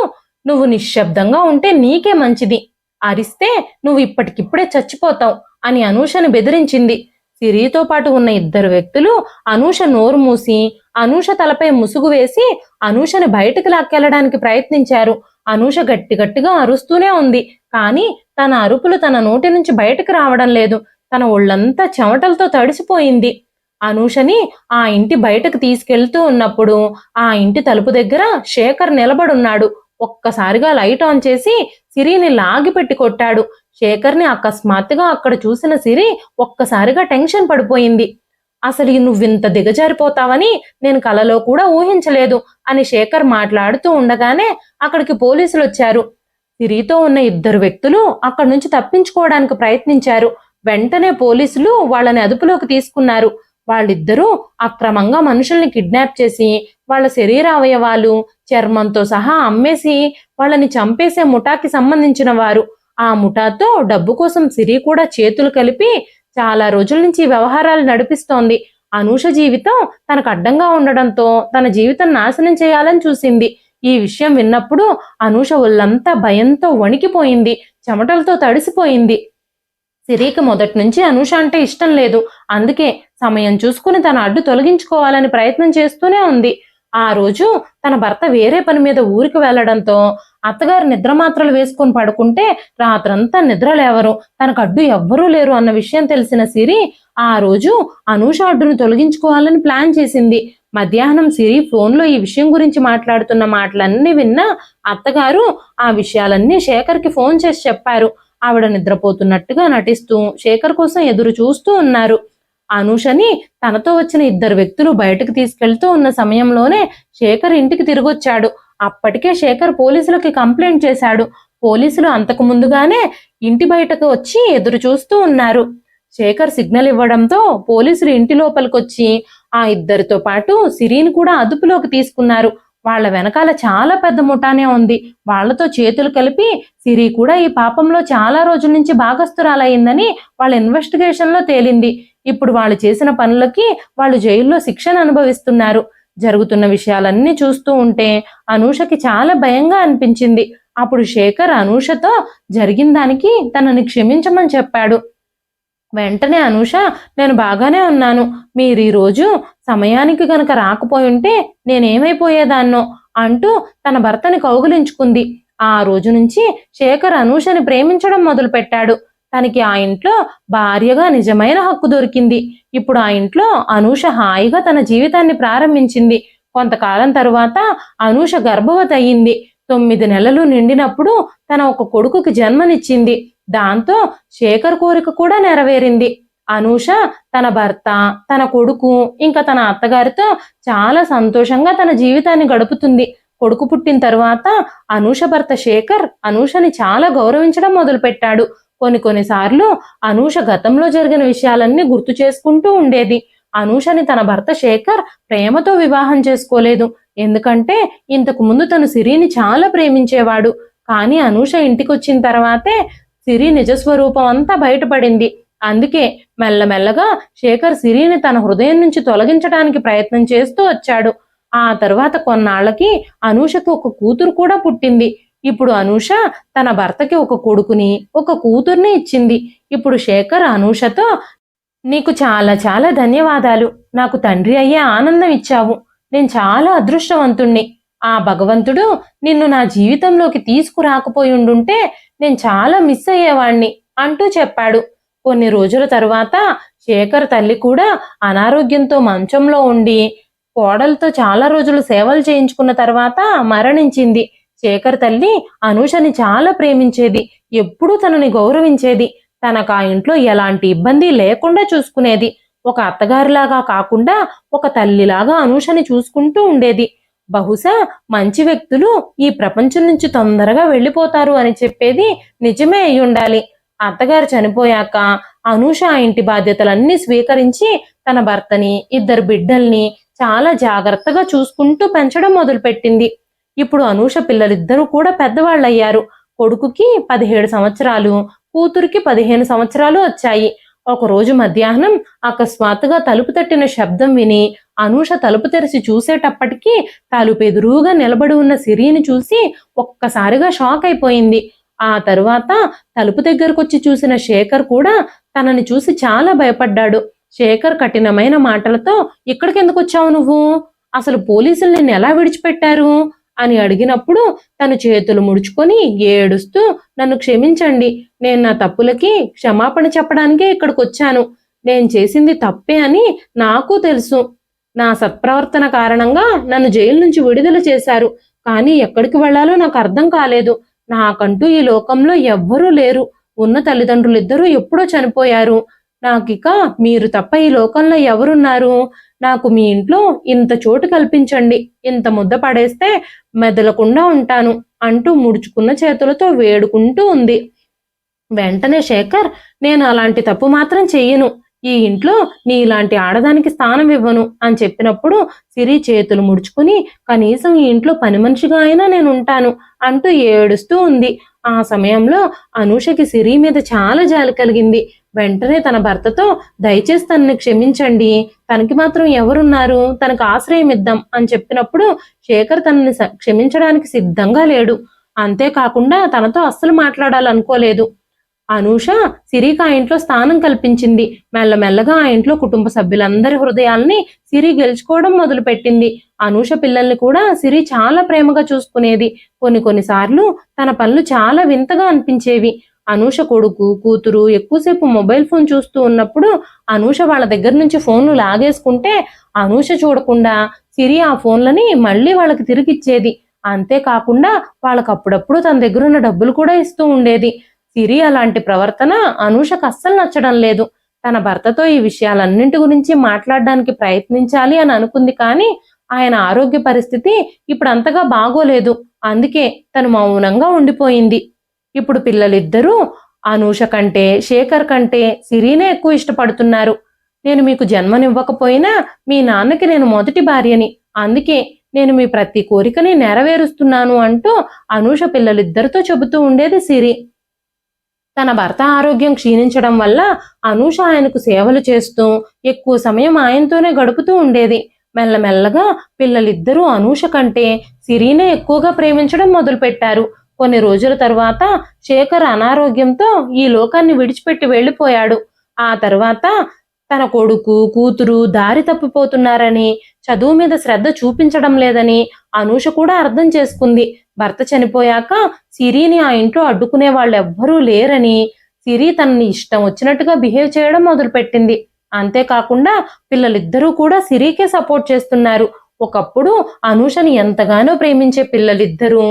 నువ్వు నిశ్శబ్దంగా ఉంటే నీకే మంచిది, అరిస్తే నువ్వు ఇప్పటికిప్పుడే చచ్చిపోతావు అని అనూషని బెదిరించింది. సిరితో పాటు ఉన్న 2 వ్యక్తులు అనూష నోరు మూసి అనూష తలపై ముసుగు వేసి అనూషని బయటకు లాక్కెళ్లడానికి ప్రయత్నించారు. అనూష గట్టిగా అరుస్తూనే ఉంది. కానీ తన అరుపులు తన నోటి నుంచి బయటకు రావడం లేదు. తన ఒళ్ళంతా చెమటలతో తడిసిపోయింది. అనూషని ఆ ఇంటి బయటకు తీసుకెళ్తూ ఉన్నప్పుడు ఆ ఇంటి తలుపు దగ్గర శేఖర్ నిలబడున్నాడు. ఒక్కసారిగా లైట్ ఆన్ చేసి సిరిని లాగిపెట్టి కొట్టాడు. శేఖర్ని అకస్మాత్తుగా అక్కడ చూసిన సిరి ఒక్కసారిగా టెన్షన్ పడిపోయింది. అసలు నువ్వింత దిగజారిపోతావని నేను కలలో కూడా ఊహించలేదు అని శేఖర్ మాట్లాడుతూ ఉండగానే అక్కడికి పోలీసులు వచ్చారు. సిరితో ఉన్న 2 వ్యక్తులు అక్కడి నుంచి తప్పించుకోవడానికి ప్రయత్నించారు. వెంటనే పోలీసులు వాళ్ళని అదుపులోకి తీసుకున్నారు. వాళ్ళిద్దరూ అక్రమంగా మనుషుల్ని కిడ్నాప్ చేసి వాళ్ళ శరీర అవయవాలు చర్మంతో సహా అమ్మేసి వాళ్ళని చంపేసే ముఠాకి సంబంధించిన వారు. ఆ ముఠాతో డబ్బు కోసం సిరి కూడా చేతులు కలిపి చాలా రోజుల నుంచి వ్యవహారాలు నడిపిస్తోంది. అనూష జీవితం తనకు అడ్డంగా ఉండడంతో తన జీవితం నాశనం చేయాలని చూసింది. ఈ విషయం విన్నప్పుడు అనూష ఒళ్ళంతా భయంతో వణికిపోయింది, చెమటలతో తడిసిపోయింది. సిరికి మొదటి నుంచి అనూష అంటే ఇష్టం లేదు. అందుకే సమయం చూసుకుని తన అడ్డు తొలగించుకోవాలని ప్రయత్నం చేస్తూనే ఉంది. ఆ రోజు తన భర్త వేరే పని మీద ఊరికి వెళ్లడంతో అత్తగారు నిద్రమాత్రలు వేసుకొని పడుకుంటే రాత్రంతా నిద్ర లేవరు, తనకు అడ్డు ఎవ్వరూ లేరు అన్న విషయం తెలిసిన సిరి ఆ రోజు అనూష అడ్డును తొలగించుకోవాలని ప్లాన్ చేసింది. మధ్యాహ్నం సిరి ఫోన్లో ఈ విషయం గురించి మాట్లాడుతున్న మాటలన్నీ విన్న అత్తగారు ఆ విషయాలన్నీ శేఖర్కి ఫోన్ చేసి చెప్పారు. ఆవిడ నిద్రపోతున్నట్టుగా నటిస్తూ శేఖర్ కోసం ఎదురు చూస్తూ ఉన్నారు. అనూషని తనతో వచ్చిన 2 వ్యక్తులు బయటకు తీసుకెళ్తూ ఉన్న సమయంలోనే శేఖర్ ఇంటికి తిరిగొచ్చాడు. అప్పటికే శేఖర్ పోలీసులకి కంప్లైంట్ చేశాడు. పోలీసులు అంతకు ముందుగానే ఇంటి బయటకు వచ్చి ఎదురు చూస్తూ ఉన్నారు. శేఖర్ సిగ్నల్ ఇవ్వడంతో పోలీసులు ఇంటి లోపలికొచ్చి ఆ 2తో పాటు సిరిని కూడా అదుపులోకి తీసుకున్నారు. వాళ్ళ వెనకాల చాలా పెద్ద ముఠానే ఉంది. వాళ్లతో చేతులు కలిపి సిరి కూడా ఈ పాపంలో చాలా రోజుల నుంచి భాగస్తురాలయ్యిందని వాళ్ళ ఇన్వెస్టిగేషన్ లో తేలింది. ఇప్పుడు వాళ్ళు చేసిన పనులకి వాళ్ళు జైల్లో శిక్షను అనుభవిస్తున్నారు. జరుగుతున్న విషయాలన్నీ చూస్తూ ఉంటే అనూషకి చాలా భయంగా అనిపించింది. అప్పుడు శేఖర్ అనూషతో జరిగిన దానికి తనని క్షమించమని చెప్పాడు. వెంటనే అనూష, నేను బాగానే ఉన్నాను, మీరు ఈ రోజు సమయానికి గనక రాకపోయుంటే నేనేమైపోయేదాన్నో అంటూ తన భర్తని కౌగిలించుకుంది. ఆ రోజు నుంచి శేఖర్ అనూషని ప్రేమించడం మొదలుపెట్టాడు. తనకి ఆ ఇంట్లో భార్యగా నిజమైన హక్కు దొరికింది. ఇప్పుడు ఆ ఇంట్లో అనూష హాయిగా తన జీవితాన్ని ప్రారంభించింది. కొంతకాలం తరువాత అనూష గర్భవతి అయ్యింది. 9 నెలలు నిండినప్పుడు తన ఒక కొడుకుకి జన్మనిచ్చింది. దాంతో శేఖర్ కోరిక కూడా నెరవేరింది. అనూష తన భర్త, తన కొడుకు ఇంకా తన అత్తగారితో చాలా సంతోషంగా తన జీవితాన్ని గడుపుతుంది. కొడుకు పుట్టిన తరువాత అనూష భర్త శేఖర్ అనూషని చాలా గౌరవించడం మొదలుపెట్టాడు. కొన్నిసార్లు అనూష గతంలో జరిగిన విషయాలన్నీ గుర్తు చేసుకుంటూ ఉండేది. అనూషని తన భర్త శేఖర్ ప్రేమతో వివాహం చేసుకోలేదు, ఎందుకంటే ఇంతకు ముందు తను సిరిని చాలా ప్రేమించేవాడు. కానీ అనూష ఇంటికొచ్చిన తర్వాతే సిరి నిజస్వరూపం అంతా బయటపడింది. అందుకే మెల్లమెల్లగా శేఖర్ సిరిని తన హృదయం నుంచి తొలగించడానికి ప్రయత్నం చేస్తూ వచ్చాడు. ఆ తర్వాత కొన్నాళ్లకి అనూషకి ఒక కూతురు కూడా పుట్టింది. ఇప్పుడు అనూష తన భర్తకి ఒక కొడుకుని ఒక కూతుర్ని ఇచ్చింది. ఇప్పుడు శేఖర్ అనూషతో, నీకు చాలా చాలా ధన్యవాదాలు, నాకు తండ్రి అయ్యే ఆనందం ఇచ్చావు, నేను చాలా అదృష్టవంతుణ్ణి, ఆ భగవంతుడు నిన్ను నా జీవితంలోకి తీసుకురాకపోయి ఉండుంటే నేను చాలా మిస్ అయ్యేవాణ్ణి అంటూ చెప్పాడు. కొన్ని రోజుల తరువాత శేఖర్ తల్లి కూడా అనారోగ్యంతో మంచంలో ఉండి కోడలతో చాలా రోజులు సేవలు చేయించుకున్న తర్వాత మరణించింది. శేఖర్ తల్లి అనూషని చాలా ప్రేమించేది, ఎప్పుడూ తనని గౌరవించేది, తనకు ఆ ఇంట్లో ఎలాంటి ఇబ్బంది లేకుండా చూసుకునేది. ఒక అత్తగారిలాగా కాకుండా ఒక తల్లిలాగా అనూషని చూసుకుంటూ ఉండేది. బహుశా మంచి వ్యక్తులు ఈ ప్రపంచం నుంచి తొందరగా వెళ్ళిపోతారు అని చెప్పేది నిజమే అయి ఉండాలి. అత్తగారు చనిపోయాక అనూష ఆ ఇంటి బాధ్యతలన్నీ స్వీకరించి తన భర్తని, ఇద్దరు బిడ్డల్ని చాలా జాగ్రత్తగా చూసుకుంటూ పెంచడం మొదలుపెట్టింది. ఇప్పుడు అనూష పిల్లలిద్దరూ కూడా పెద్దవాళ్ళయ్యారు. కొడుకుకి 17 సంవత్సరాలు, కూతురికి 15 సంవత్సరాలు వచ్చాయి. ఒకరోజు మధ్యాహ్నం అకస్మాత్తుగా తలుపు తట్టిన శబ్దం విని అనూష తలుపు తెరిచి చూసేటప్పటికీ తలుపు ఎదురుగా నిలబడి ఉన్న సిరిని చూసి ఒక్కసారిగా షాక్ అయిపోయింది. ఆ తరువాత తలుపు దగ్గరకొచ్చి చూసిన శేఖర్ కూడా తనని చూసి చాలా భయపడ్డాడు. శేఖర్ కఠినమైన మాటలతో, ఇక్కడికి ఎందుకు వచ్చావు నువ్వు, అసలు పోలీసులు నిన్ను ఎలా విడిచిపెట్టారు అని అడిగినప్పుడు తను చేతులు ముడుచుకొని ఏడుస్తూ, నన్ను క్షమించండి, నేను నా తప్పులకి క్షమాపణ చెప్పడానికే ఇక్కడికి వచ్చాను, నేను చేసింది తప్పే అని నాకు తెలుసు, నా సత్ప్రవర్తన కారణంగా నన్ను జైలు నుంచి విడుదల చేశారు, కానీ ఎక్కడికి వెళ్లాలో నాకు అర్థం కాలేదు, నాకంటూ ఈ లోకంలో ఎవ్వరూ లేరు, ఉన్న తల్లిదండ్రులిద్దరూ ఎప్పుడో చనిపోయారు, నాకిక మీరు తప్ప ఈ లోకంలో ఎవరున్నారు, నాకు మీ ఇంట్లో ఇంత చోటు కల్పించండి, ఇంత ముద్ద పడేస్తే మెదలకుండా ఉంటాను అంటూ ముడుచుకున్న చేతులతో వేడుకుంటూ ఉంది. వెంటనే శేఖర్, నేను అలాంటి తప్పు మాత్రం చెయ్యను, ఈ ఇంట్లో నీలాంటి ఆడదానికి స్థానం ఇవ్వను అని చెప్పినప్పుడు సిరి చేతులు ముడుచుకుని, కనీసం ఈ ఇంట్లో పని మనిషిగా అయినా నేను ఉంటాను అంటూ ఏడుస్తూ ఉంది. ఆ సమయంలో అనూషకి సిరి మీద చాలా జాలి కలిగింది. వెంటనే తన భర్తతో, దయచేసి తనని క్షమించండి, తనకి మాత్రం ఎవరున్నారు, తనకు ఆశ్రయం ఇద్దాం అని చెప్పినప్పుడు శేఖర్ తనని క్షమించడానికి సిద్ధంగా లేడు. అంతేకాకుండా తనతో అస్సలు మాట్లాడాలనుకోలేదు. అనూష సిరికి ఆ ఇంట్లో స్థానం కల్పించింది. మెల్లమెల్లగా ఆ ఇంట్లో కుటుంబ సభ్యులందరి హృదయాల్ని సిరి గెలుచుకోవడం మొదలుపెట్టింది. అనూష పిల్లల్ని కూడా సిరి చాలా ప్రేమగా చూసుకునేది. కొన్నిసార్లు తన పనులు చాలా వింతగా అనిపించేవి. అనూష కొడుకు, కూతురు ఎక్కువసేపు మొబైల్ ఫోన్ చూస్తూ ఉన్నప్పుడు అనూష వాళ్ళ దగ్గర నుంచి ఫోన్లు లాగేసుకుంటే అనూష చూడకుండా సిరి ఆ ఫోన్లని మళ్ళీ వాళ్ళకి తిరిగిచ్చేది. అంతేకాకుండా వాళ్ళకు అప్పుడప్పుడు తన దగ్గర ఉన్న డబ్బులు కూడా ఇస్తూ ఉండేది. సిరి అలాంటి ప్రవర్తన అనూషకు అస్సలు నచ్చడం లేదు. తన భర్తతో ఈ విషయాలన్నింటి గురించి మాట్లాడడానికి ప్రయత్నించాలి అని అనుకుంది, కానీ ఆయన ఆరోగ్య పరిస్థితి ఇప్పుడు అంతగా బాగోలేదు. అందుకే తను మౌనంగా ఉండిపోయింది. ఇప్పుడు పిల్లలిద్దరూ అనూష కంటే శేఖర్ కంటే సిరినే ఎక్కువ ఇష్టపడుతున్నారు. నేను మీకు జన్మనివ్వకపోయినా మీ నాన్నకి నేను మొదటి భార్యని, అందుకే నేను మీ ప్రతి కోరికని నెరవేరుస్తున్నాను అంటూ అనూష పిల్లలిద్దరితో చెబుతూ ఉండేది సిరి. తన భర్త ఆరోగ్యం క్షీణించడం వల్ల అనూష ఆయనకు సేవలు చేస్తూ ఎక్కువ సమయం ఆయనతోనే గడుపుతూ ఉండేది. మెల్లమెల్లగా పిల్లలిద్దరూ అనూష కంటే సిరినే ఎక్కువగా ప్రేమించడం మొదలుపెట్టారు. కొన్ని రోజుల తరువాత శేఖర్ అనారోగ్యంతో ఈ లోకాన్ని విడిచిపెట్టి వెళ్ళిపోయాడు. ఆ తర్వాత తన కొడుకు, కూతురు దారి తప్పిపోతున్నారని, చదువు మీద శ్రద్ధ చూపించడం లేదని అనూష కూడా అర్థం చేసుకుంది. భర్త చనిపోయాక సిరిని ఆ ఇంట్లో అడ్డుకునే వాళ్ళు ఎవ్వరూ లేరని, సిరి తనని ఇష్టం వచ్చినట్టుగా బిహేవ్ చేయడం మొదలుపెట్టింది. అంతేకాకుండా పిల్లలిద్దరూ కూడా సిరికే సపోర్ట్ చేస్తున్నారు. ఒకప్పుడు అనూషని ఎంతగానో ప్రేమించే పిల్లలిద్దరూ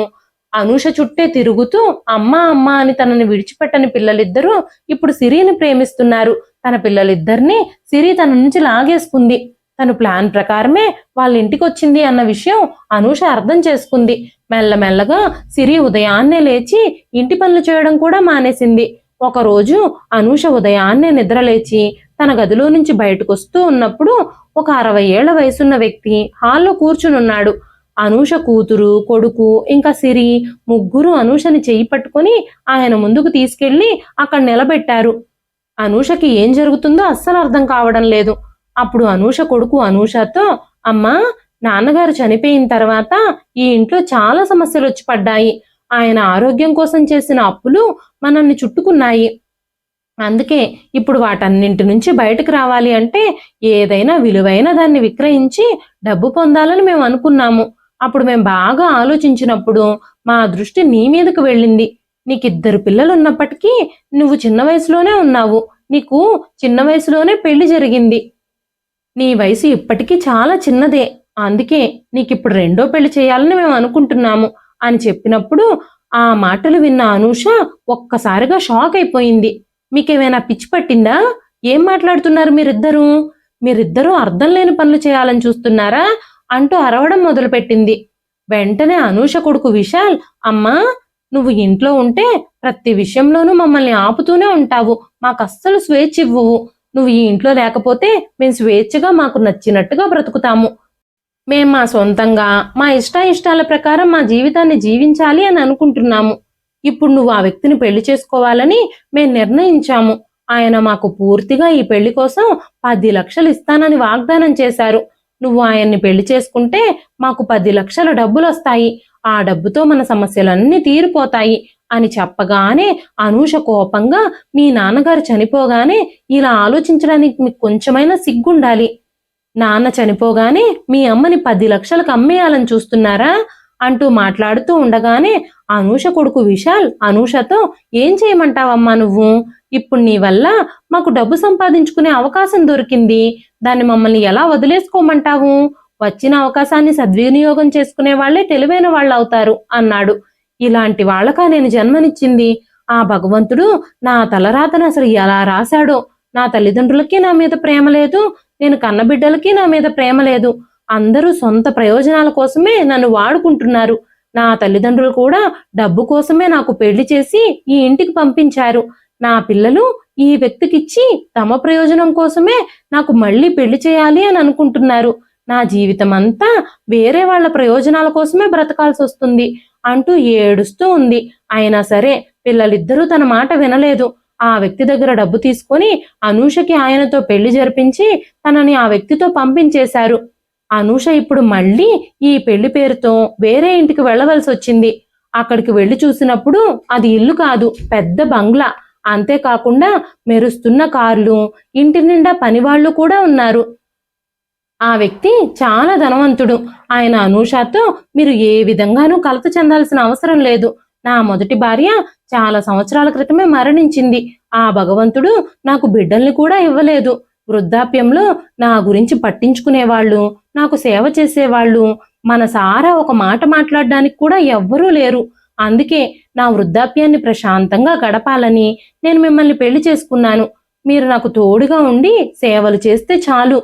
అనూష చుట్టే తిరుగుతూ అమ్మా అమ్మా అని తనని విడిచిపెట్టని పిల్లలిద్దరూ ఇప్పుడు సిరిని ప్రేమిస్తున్నారు. తన పిల్లలిద్దరినీ సిరి తన నుంచి లాగేసుకుంది. తను ప్లాన్ ప్రకారమే వాళ్ళ ఇంటికి వచ్చింది అన్న విషయం అనూష అర్థం చేసుకుంది. మెల్లమెల్లగా సిరి ఉదయాన్నే లేచి ఇంటి పనులు చేయడం కూడా మానేసింది. ఒకరోజు అనూష ఉదయాన్నే నిద్రలేచి తన గదిలో నుంచి బయటకు వస్తూ ఉన్నప్పుడు ఒక 60 ఏళ్ల వయసున్న వ్యక్తి హాల్లో కూర్చునున్నాడు. అనూష కూతురు, కొడుకు ఇంకా సిరి ముగ్గురు అనూషని చెయ్యి పట్టుకొని ఆయన ముందుకు తీసుకెళ్లి అక్కడ నిలబెట్టారు. అనూషకి ఏం జరుగుతుందో అస్సలు అర్థం కావడం లేదు. అప్పుడు అనూష కొడుకు అనూషతో, అమ్మా, నాన్నగారు చనిపోయిన తర్వాత ఈ ఇంట్లో చాలా సమస్యలు వచ్చి పడ్డాయి. ఆయన ఆరోగ్యం కోసం చేసిన అప్పులు మనల్ని చుట్టుకున్నాయి. అందుకే ఇప్పుడు వాటన్నింటి నుంచి బయటకు రావాలి అంటే ఏదైనా విలువైన దాన్ని విక్రయించి డబ్బు పొందాలని మేము అనుకున్నాము. అప్పుడు మేము బాగా ఆలోచించినప్పుడు మా దృష్టి నీ మీదకు వెళ్ళింది. నీకిద్దరు పిల్లలు ఉన్నప్పటికీ నువ్వు చిన్న వయసులోనే ఉన్నావు. నీకు చిన్న వయసులోనే పెళ్లి జరిగింది. నీ వయసు ఇప్పటికీ చాలా చిన్నదే. అందుకే నీకిప్పుడు రెండో పెళ్లి చేయాలని మేము అనుకుంటున్నాము అని చెప్పినప్పుడు ఆ మాటలు విన్న అనూష ఒక్కసారిగా షాక్ అయిపోయింది. మీకేమైనా పిచ్చి పట్టిందా? ఏం మాట్లాడుతున్నారు మీరిద్దరూ అర్థం లేని పనులు చేయాలని చూస్తున్నారా అంటూ అరవడం మొదలుపెట్టింది. వెంటనే అనూష కొడుకు విశాల్, అమ్మా, నువ్వు ఇంట్లో ఉంటే ప్రతి విషయంలోనూ మమ్మల్ని ఆపుతూనే ఉంటావు. మాకస్సలు స్వేచ్ఛ ఇవ్వవు. నువ్వు ఈ ఇంట్లో లేకపోతే మేము స్వేచ్ఛగా మాకు నచ్చినట్టుగా బ్రతుకుతాము. మేం మా సొంతంగా మా ఇష్టాయిష్టాల ప్రకారం మా జీవితాన్ని జీవించాలి అని అనుకుంటున్నాము. ఇప్పుడు నువ్వు ఆ వ్యక్తిని పెళ్లి చేసుకోవాలని మేము నిర్ణయించాము. ఆయన మాకు పూర్తిగా ఈ పెళ్లి కోసం 10 లక్షలు ఇస్తానని వాగ్దానం చేశారు. నువ్వు ఆయన్ని పెళ్లి చేసుకుంటే మాకు 10 లక్షల డబ్బులు వస్తాయి. ఆ డబ్బుతో మన సమస్యలన్నీ తీరిపోతాయి అని చెప్పగానే అనూష కోపంగా, మీ నాన్నగారు చనిపోగానే ఇలా ఆలోచించడానికి మీకు కొంచెమైనా సిగ్గుండాలి. నాన్న చనిపోగానే మీ అమ్మని 10 లక్షలకు అమ్మేయాలని చూస్తున్నారా అంటూ మాట్లాడుతూ ఉండగానే అనూష కొడుకు విశాల్ అనూషతో, ఏం చేయమంటావమ్మా నువ్వు? ఇప్పుడు నీ వల్ల మాకు డబ్బు సంపాదించుకునే అవకాశం దొరికింది. దాన్ని మమ్మల్ని ఎలా వదిలేసుకోమంటావు? వచ్చిన అవకాశాన్ని సద్వినియోగం చేసుకునే వాళ్లే తెలివైన వాళ్ళు అవుతారు అన్నాడు. ఇలాంటి వాళ్ళకా నేను జన్మనిచ్చింది? ఆ భగవంతుడు నా తలరాతను అసలు ఎలా రాశాడో. నా తల్లిదండ్రులకి నా మీద ప్రేమ లేదు, నేను కన్నబిడ్డలకి నా మీద ప్రేమ లేదు. అందరూ సొంత ప్రయోజనాల కోసమే నన్ను వాడుకుంటున్నారు. నా తల్లిదండ్రులు కూడా డబ్బు కోసమే నాకు పెళ్లి చేసి ఈ ఇంటికి పంపించారు. నా పిల్లలు ఈ వ్యక్తికిచ్చి తమ ప్రయోజనం కోసమే నాకు మళ్ళీ పెళ్లి చేయాలి అని అనుకుంటున్నారు. నా జీవితం అంతా వేరే వాళ్ల ప్రయోజనాల కోసమే బ్రతకాల్సి వస్తుంది అంటూ ఏడుస్తూ ఉంది. అయినా సరే పిల్లలిద్దరూ తన మాట వినలేదు. ఆ వ్యక్తి దగ్గర డబ్బు తీసుకొని అనూషకి ఆయనతో పెళ్లి జరిపించి తనని ఆ వ్యక్తితో పంపించేశారు. అనూష ఇప్పుడు మళ్ళీ ఈ పెళ్లి పేరుతో వేరే ఇంటికి వెళ్లవలసి వచ్చింది. అక్కడికి వెళ్లి చూసినప్పుడు అది ఇల్లు కాదు, పెద్ద బంగ్లా. అంతేకాకుండా మెరుస్తున్న కార్లు, ఇంటి నిండా పనివాళ్లు కూడా ఉన్నారు. ఆ వ్యక్తి చాలా ధనవంతుడు. ఆయన అనూషతో, మీరు ఏ విధంగానూ కలత చెందాల్సిన అవసరం లేదు. నా మొదటి భార్య చాలా సంవత్సరాల క్రితమే మరణించింది. ఆ భగవంతుడు నాకు బిడ్డల్ని కూడా ఇవ్వలేదు. వృద్ధాప్యంలో నా గురించి పట్టించుకునేవాళ్ళు, నాకు సేవ చేసేవాళ్ళు, మనసారా ఒక మాట మాట్లాడడానికి కూడా ఎవ్వరూ లేరు. అందుకే నా వృద్ధాప్యాన్ని ప్రశాంతంగా గడపాలని నేను మిమ్మల్ని పెళ్లి చేసుకున్నాను. మీరు నాకు తోడుగా ఉండి సేవలు చేస్తే చాలు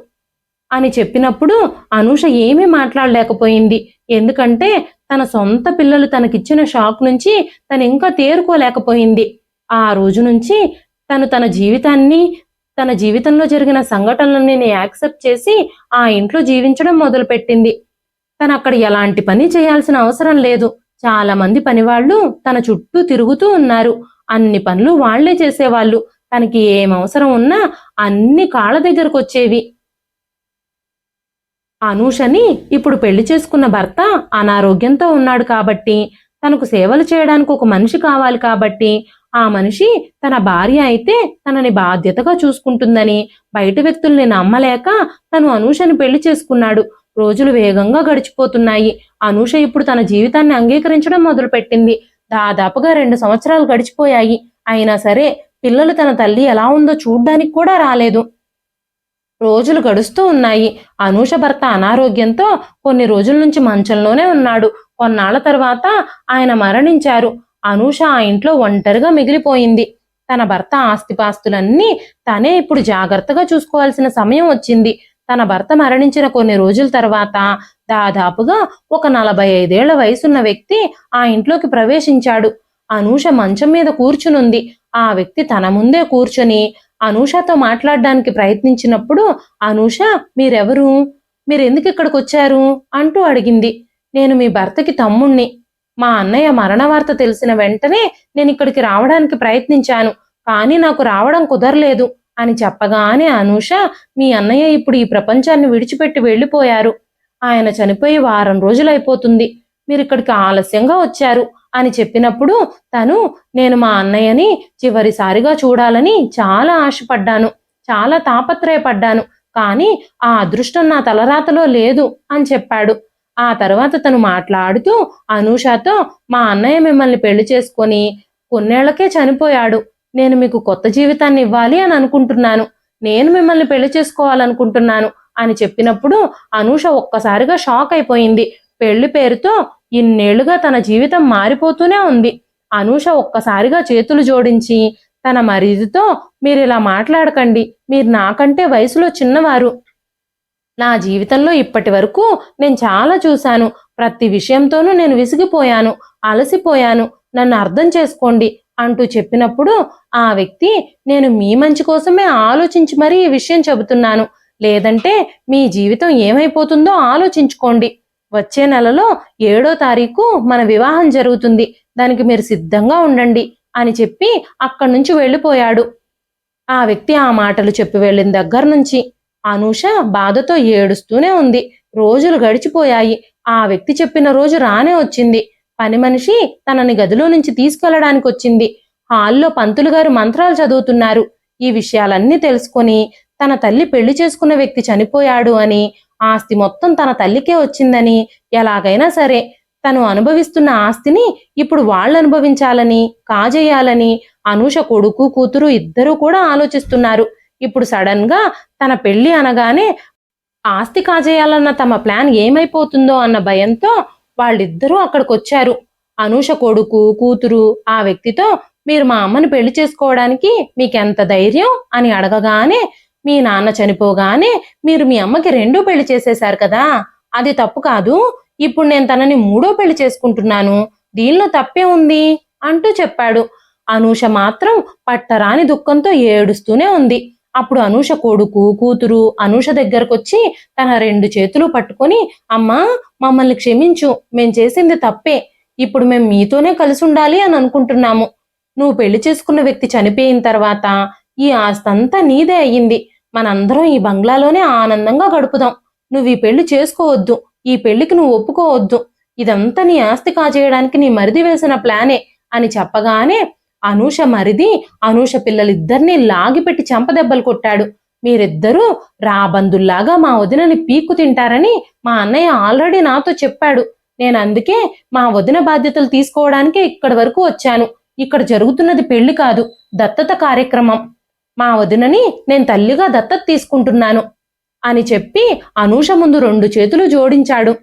అని చెప్పినప్పుడు అనూష ఏమీ మాట్లాడలేకపోయింది. ఎందుకంటే తన సొంత పిల్లలు తనకిచ్చిన షాక్ నుంచి తను ఇంకా తేరుకోలేకపోయింది. ఆ రోజు నుంచి తను తన జీవితంలో జరిగిన సంఘటనలని యాక్సెప్ట్ చేసి ఆ ఇంట్లో జీవించడం మొదలుపెట్టింది. తను అక్కడ ఎలాంటి పని చేయాల్సిన అవసరం లేదు. చాలా మంది పనివాళ్లు తన చుట్టూ తిరుగుతూ ఉన్నారు. అన్ని పనులు వాళ్లే చేసేవాళ్ళు. తనకి ఏం అవసరం ఉన్నా అన్ని కాళ్ళ దగ్గరకు వచ్చేవి. అనూషని ఇప్పుడు పెళ్లి చేసుకున్న భర్త అనారోగ్యంతో ఉన్నాడు కాబట్టి, తనకు సేవలు చేయడానికి ఒక మనిషి కావాలి కాబట్టి, ఆ మనిషి తన భార్య అయితే తనని బాధ్యతగా చూసుకుంటుందని బయట వ్యక్తుల్ని నమ్మలేక తను అనూషని పెళ్లి చేసుకున్నాడు. రోజులు వేగంగా గడిచిపోతున్నాయి. అనూష ఇప్పుడు తన జీవితాన్ని అంగీకరించడం మొదలుపెట్టింది. దాదాపుగా 2 సంవత్సరాలు గడిచిపోయాయి. అయినా సరే పిల్లలు తన తల్లి ఎలా ఉందో చూడ్డానికి కూడా రాలేదు. రోజులు గడుస్తూ ఉన్నాయి. అనూష భర్త అనారోగ్యంతో కొన్ని రోజుల నుంచి మంచంలోనే ఉన్నాడు. కొన్నాళ్ల తర్వాత ఆయన మరణించారు. అనూష ఆ ఇంట్లో ఒంటరిగా మిగిలిపోయింది. తన భర్త ఆస్తిపాస్తులన్నీ తనే ఇప్పుడు జాగ్రత్తగా చూసుకోవాల్సిన సమయం వచ్చింది. తన భర్త మరణించిన కొన్ని రోజుల తర్వాత దాదాపుగా ఒక 45 ఏళ్ల వయసున్న వ్యక్తి ఆ ఇంట్లోకి ప్రవేశించాడు. అనూష మంచం మీద కూర్చునుంది. ఆ వ్యక్తి తన ముందే కూర్చొని అనూషతో మాట్లాడడానికి ప్రయత్నించినప్పుడు, అనూష, మీరెవరు? మీరెందుకు ఇక్కడికి వచ్చారు అంటూ అడిగింది. నేను మీ భర్తకి తమ్ముణ్ణి. మా అన్నయ్య మరణ వార్త తెలిసిన వెంటనే నేను ఇక్కడికి రావడానికి ప్రయత్నించాను, కానీ నాకు రావడం కుదరలేదు అని చెప్పగానే అనూష, మీ అన్నయ్య ఇప్పుడు ఈ ప్రపంచాన్ని విడిచిపెట్టి వెళ్ళిపోయారు. ఆయన చనిపోయి వారం రోజులైపోతుంది. మీరు ఇక్కడికి ఆలస్యంగా వచ్చారు అని చెప్పినప్పుడు తను, నేను మా అన్నయ్యని చివరిసారిగా చూడాలని చాలా ఆశపడ్డాను, చాలా తాపత్రయపడ్డాను, కానీ ఆ అదృష్టం నా తలరాతలో లేదు అని చెప్పాడు. ఆ తర్వాత తను మాట్లాడుతూ అనూషతో, మా అన్నయ్య మిమ్మల్ని పెళ్లి చేసుకొని కొన్నేళ్లకే చనిపోయాడు. నేను మీకు కొత్త జీవితాన్ని ఇవ్వాలి అని అనుకుంటున్నాను. నేను మిమ్మల్ని పెళ్లి చేసుకోవాలనుకుంటున్నాను అని చెప్పినప్పుడు అనూష ఒక్కసారిగా షాక్ అయిపోయింది. పెళ్లి పేరుతో ఇన్నేళ్లుగా తన జీవితం మారిపోతూనే ఉంది. అనూష ఒక్కసారిగా చేతులు జోడించి తన మరిదితో, మీరు ఇలా మాట్లాడకండి, మీరు నాకంటే వయసులో చిన్నవారు. నా జీవితంలో ఇప్పటి వరకు నేను చాలా చూశాను. ప్రతి విషయంతోనూ నేను విసిగిపోయాను, అలసిపోయాను. నన్ను అర్థం చేసుకోండి అంటూ చెప్పినప్పుడు ఆ వ్యక్తి, నేను మీ మంచి కోసమే ఆలోచించి మరీ ఈ విషయం చెబుతున్నాను. లేదంటే మీ జీవితం ఏమైపోతుందో ఆలోచించుకోండి. వచ్చే నెలలో 7వ తారీఖు మన వివాహం జరుగుతుంది. దానికి మీరు సిద్ధంగా ఉండండి అని చెప్పి అక్కడి నుంచి వెళ్ళిపోయాడు. ఆ వ్యక్తి ఆ మాటలు చెప్పి వెళ్ళిన దగ్గర నుంచి అనూష బాధతో ఏడుస్తూనే ఉంది. రోజులు గడిచిపోయాయి. ఆ వ్యక్తి చెప్పిన రోజు రానే వచ్చింది. పని మనిషి తనని గదిలో నుంచి తీసుకెళ్లడానికి వచ్చింది. హాల్లో పంతులు గారు మంత్రాలు చదువుతున్నారు. ఈ విషయాలన్నీ తెలుసుకొని తన తల్లి పెళ్లి చేసుకున్న వ్యక్తి చనిపోయాడు అని, ఆస్తి మొత్తం తన తల్లికే వచ్చిందని, ఎలాగైనా సరే తను అనుభవిస్తున్న ఆస్తిని ఇప్పుడు వాళ్ళు అనుభవించాలని, కాజేయాలని అనూష కొడుకు కూతురు ఇద్దరూ కూడా ఆలోచిస్తున్నారు. ఇప్పుడు సడన్ గా తన పెళ్లి అనగానే ఆస్తి కాజేయాలన్న తమ ప్లాన్ ఏమైపోతుందో అన్న భయంతో వాళ్ళిద్దరూ అక్కడికొచ్చారు. అనూష కొడుకు కూతురు ఆ వ్యక్తితో, మీరు మా అమ్మని పెళ్లి చేసుకోవడానికి మీకెంత ధైర్యం అని అడగగానే, మీ నాన్న చనిపోగానే మీరు మీ అమ్మకి 2 పెళ్లి చేసేశారు కదా, అది తప్పు కాదు. ఇప్పుడు నేను తనని 3వ పెళ్లి చేసుకుంటున్నాను, దీనిలో తప్పే ఉంది అంటూ చెప్పాడు. అనూష మాత్రం పట్టరాని దుఃఖంతో ఏడుస్తూనే ఉంది. అప్పుడు అనూష కొడుకు కూతురు అనూష దగ్గరకొచ్చి తన 2 చేతులు పట్టుకొని, అమ్మా మమ్మల్ని క్షమించు, మేం చేసింది తప్పే. ఇప్పుడు మేం మీతోనే కలిసి ఉండాలి అని అనుకుంటున్నాము. నువ్వు పెళ్లి చేసుకున్న వ్యక్తి చనిపోయిన తర్వాత ఈ ఆస్తంతా నీదే అయ్యింది. మనందరం ఈ బంగ్లాలోనే ఆనందంగా గడుపుదాం. నువ్వు ఈ పెళ్లి చేసుకోవద్దు, ఈ పెళ్లికి నువ్వు ఒప్పుకోవద్దు. ఇదంతా నీ ఆస్తి కాజేయడానికి నీ మరిది వేసిన ప్లానే అని చెప్పగానే అనూష మరిది అనూష పిల్లలిద్దరినీ లాగిపెట్టి చెంపదెబ్బలు కొట్టాడు. మీరిద్దరూ రాబందుల్లాగా మా వదినని పీక్కు తింటారని మా అన్నయ్య ఆల్రెడీ నాతో చెప్పాడు. నేను అందుకే మా వదిన బాధ్యతలు తీసుకోవడానికే ఇక్కడి వరకు వచ్చాను. ఇక్కడ జరుగుతున్నది పెళ్లి కాదు, దత్తత కార్యక్రమం. మా వదినని నేను తల్లిగా దత్తత తీసుకుంటున్నాను అని చెప్పి అనూష ముందు 2 చేతులు జోడించాడు.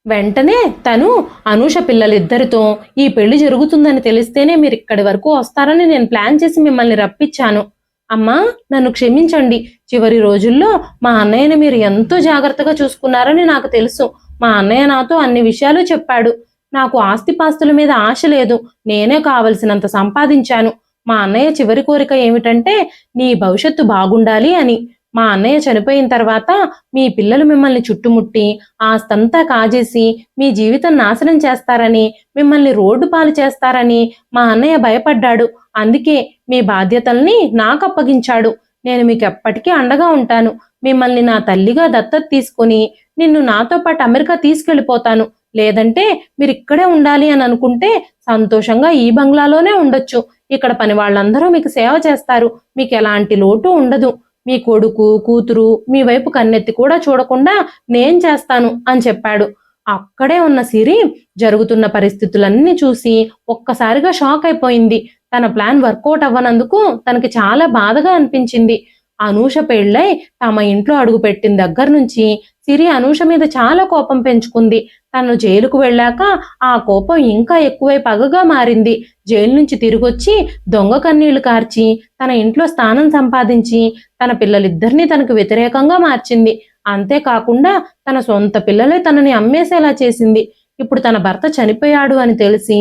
వెంటనే తను అనూష పిల్లలిద్దరితో, ఈ పెళ్లి జరుగుతుందని తెలిస్తేనే మీరు ఇక్కడి వరకు వస్తారని నేను ప్లాన్ చేసి మిమ్మల్ని రప్పించాను. అమ్మా నన్ను క్షమించండి. చివరి రోజుల్లో మా అన్నయ్యని మీరు ఎంతో జాగ్రత్తగా చూసుకున్నారని నాకు తెలుసు. మా అన్నయ్య నాతో అన్ని విషయాలు చెప్పాడు. నాకు ఆస్తిపాస్తుల మీద ఆశ లేదు, నేనే కావలసినంత సంపాదించాను. మా అన్నయ్య చివరి కోరిక ఏమిటంటే నీ భవిష్యత్తు బాగుండాలి అని. మా అన్నయ్య చనిపోయిన తర్వాత మీ పిల్లలు మిమ్మల్ని చుట్టుముట్టి ఆస్తంతా కాజేసి మీ జీవితం నాశనం చేస్తారని, మిమ్మల్ని రోడ్డు పాలు చేస్తారని మా అన్నయ్య భయపడ్డాడు. అందుకే మీ బాధ్యతల్ని నాకు అప్పగించాడు. నేను మీకు ఎప్పటికీ అండగా ఉంటాను. మిమ్మల్ని నా తల్లిగా దత్తత తీసుకుని నిన్ను నాతో పాటు అమెరికా తీసుకెళ్లిపోతాను. లేదంటే మీరు ఇక్కడే ఉండాలి అని అనుకుంటే సంతోషంగా ఈ బంగ్లాలోనే ఉండొచ్చు. ఇక్కడ పని వాళ్ళందరూ మీకు సేవ చేస్తారు. మీకు ఎలాంటి లోటు ఉండదు. మీ కొడుకు కూతురు మీ వైపు కన్నెత్తి కూడా చూడకుండా నేను చేస్తాను అని చెప్పాడు. అక్కడే ఉన్న సిరి జరుగుతున్న పరిస్థితులన్నీ చూసి ఒక్కసారిగా షాక్ అయిపోయింది. తన ప్లాన్ వర్కౌట్ అవ్వనందుకు తనకి చాలా బాధగా అనిపించింది. అనూష పెళ్ళై తమ ఇంట్లో అడుగు పెట్టిన దగ్గర నుంచి సిరి అనూష మీద చాలా కోపం పెంచుకుంది. తను జైలుకు వెళ్ళాక ఆ కోపం ఇంకా ఎక్కువై పగగా మారింది. జైలు నుంచి తిరిగొచ్చి దొంగ కన్నీళ్లు కార్చి తన ఇంట్లో స్థానం సంపాదించి తన పిల్లలిద్దరినీ తనకు వ్యతిరేకంగా మార్చింది. అంతేకాకుండా తన సొంత పిల్లలే తనని అమ్మేసేలా చేసింది. ఇప్పుడు తన భర్త చనిపోయాడు అని తెలిసి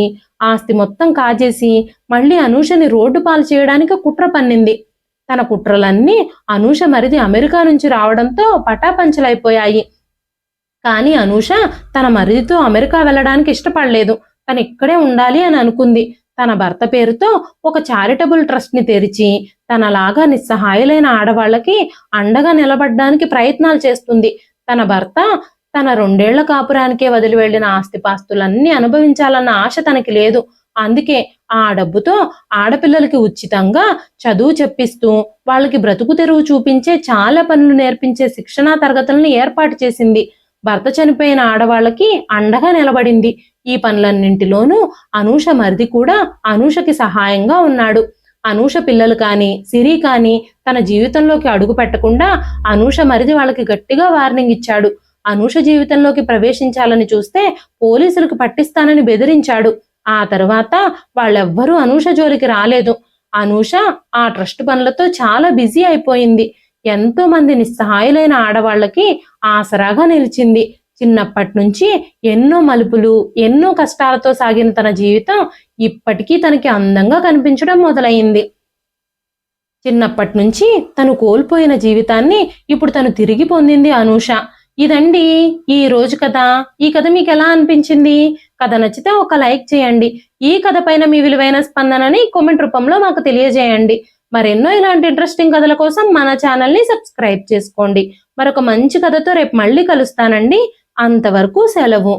ఆస్తి మొత్తం కాజేసి మళ్ళీ అనూషని రోడ్డు పాలు చేయడానికి కుట్ర పన్నింది. తన కుట్రలన్నీ అనూష మరిది అమెరికా నుంచి రావడంతో పటాపంచలైపోయాయి. కానీ అనూష తన మరిదితో అమెరికా వెళ్ళడానికి ఇష్టపడలేదు. తను ఇక్కడే ఉండాలి అని అనుకుంది. తన భర్త పేరుతో ఒక చారిటబుల్ ట్రస్ట్ ని తెరిచి తనలాగా నిస్సహాయులైన ఆడవాళ్ళకి అండగా నిలబడడానికి ప్రయత్నాలు చేస్తుంది. తన భర్త తన 2 ఏళ్ల కాపురానికే వదిలి వెళ్లిన ఆస్తిపాస్తులన్నీ అనుభవించాలన్న ఆశ తనకి లేదు. అందుకే ఆ డబ్బుతో ఆడపిల్లలకి ఉచితంగా చదువు చెప్పిస్తూ వాళ్ళకి బ్రతుకు తెరువు చూపించే చాలా పనులు నేర్పించే శిక్షణా తరగతులను ఏర్పాటు చేసింది. భర్త చనిపోయిన ఆడవాళ్ళకి అండగా నిలబడింది. ఈ పనులన్నింటిలోనూ అనూష మరిది కూడా అనూషకి సహాయంగా ఉన్నాడు. అనూష పిల్లలు కానీ సిరి కానీ తన జీవితంలోకి అడుగు పెట్టకుండా అనూష మరిది వాళ్ళకి గట్టిగా వార్నింగ్ ఇచ్చాడు. అనూష జీవితంలోకి ప్రవేశించాలని చూస్తే పోలీసులకు పట్టిస్తానని బెదిరించాడు. ఆ తర్వాత వాళ్ళెవ్వరూ అనూష జోలికి రాలేదు. అనూష ఆ ట్రస్ట్ పనులతో చాలా బిజీ అయిపోయింది. ఎంతో మంది నిస్సహాయులైన ఆడవాళ్ళకి ఆసరాగా నిలిచింది. చిన్నప్పటి నుంచి ఎన్నో మలుపులు ఎన్నో కష్టాలతో సాగిన తన జీవితం ఇప్పటికీ తనకి అందంగా కనిపించడం మొదలైంది. చిన్నప్పటి నుంచి తను కోల్పోయిన జీవితాన్ని ఇప్పుడు తను తిరిగి పొందింది అనూష. ఇదండి ఈ రోజు కథ. ఈ కథ మీకు ఎలా అనిపించింది? కథ నచ్చితే ఒక లైక్ చేయండి. ఈ కథ పైన మీ విలువైన స్పందనని కామెంట్ రూపంలో మాకు తెలియజేయండి. మరెన్నో ఇలాంటి ఇంట్రెస్టింగ్ కథల కోసం మన ఛానల్ని సబ్స్క్రైబ్ చేసుకోండి. మరొక మంచి కథతో రేపు మళ్ళీ కలుస్తానండి. అంతవరకు సెలవు.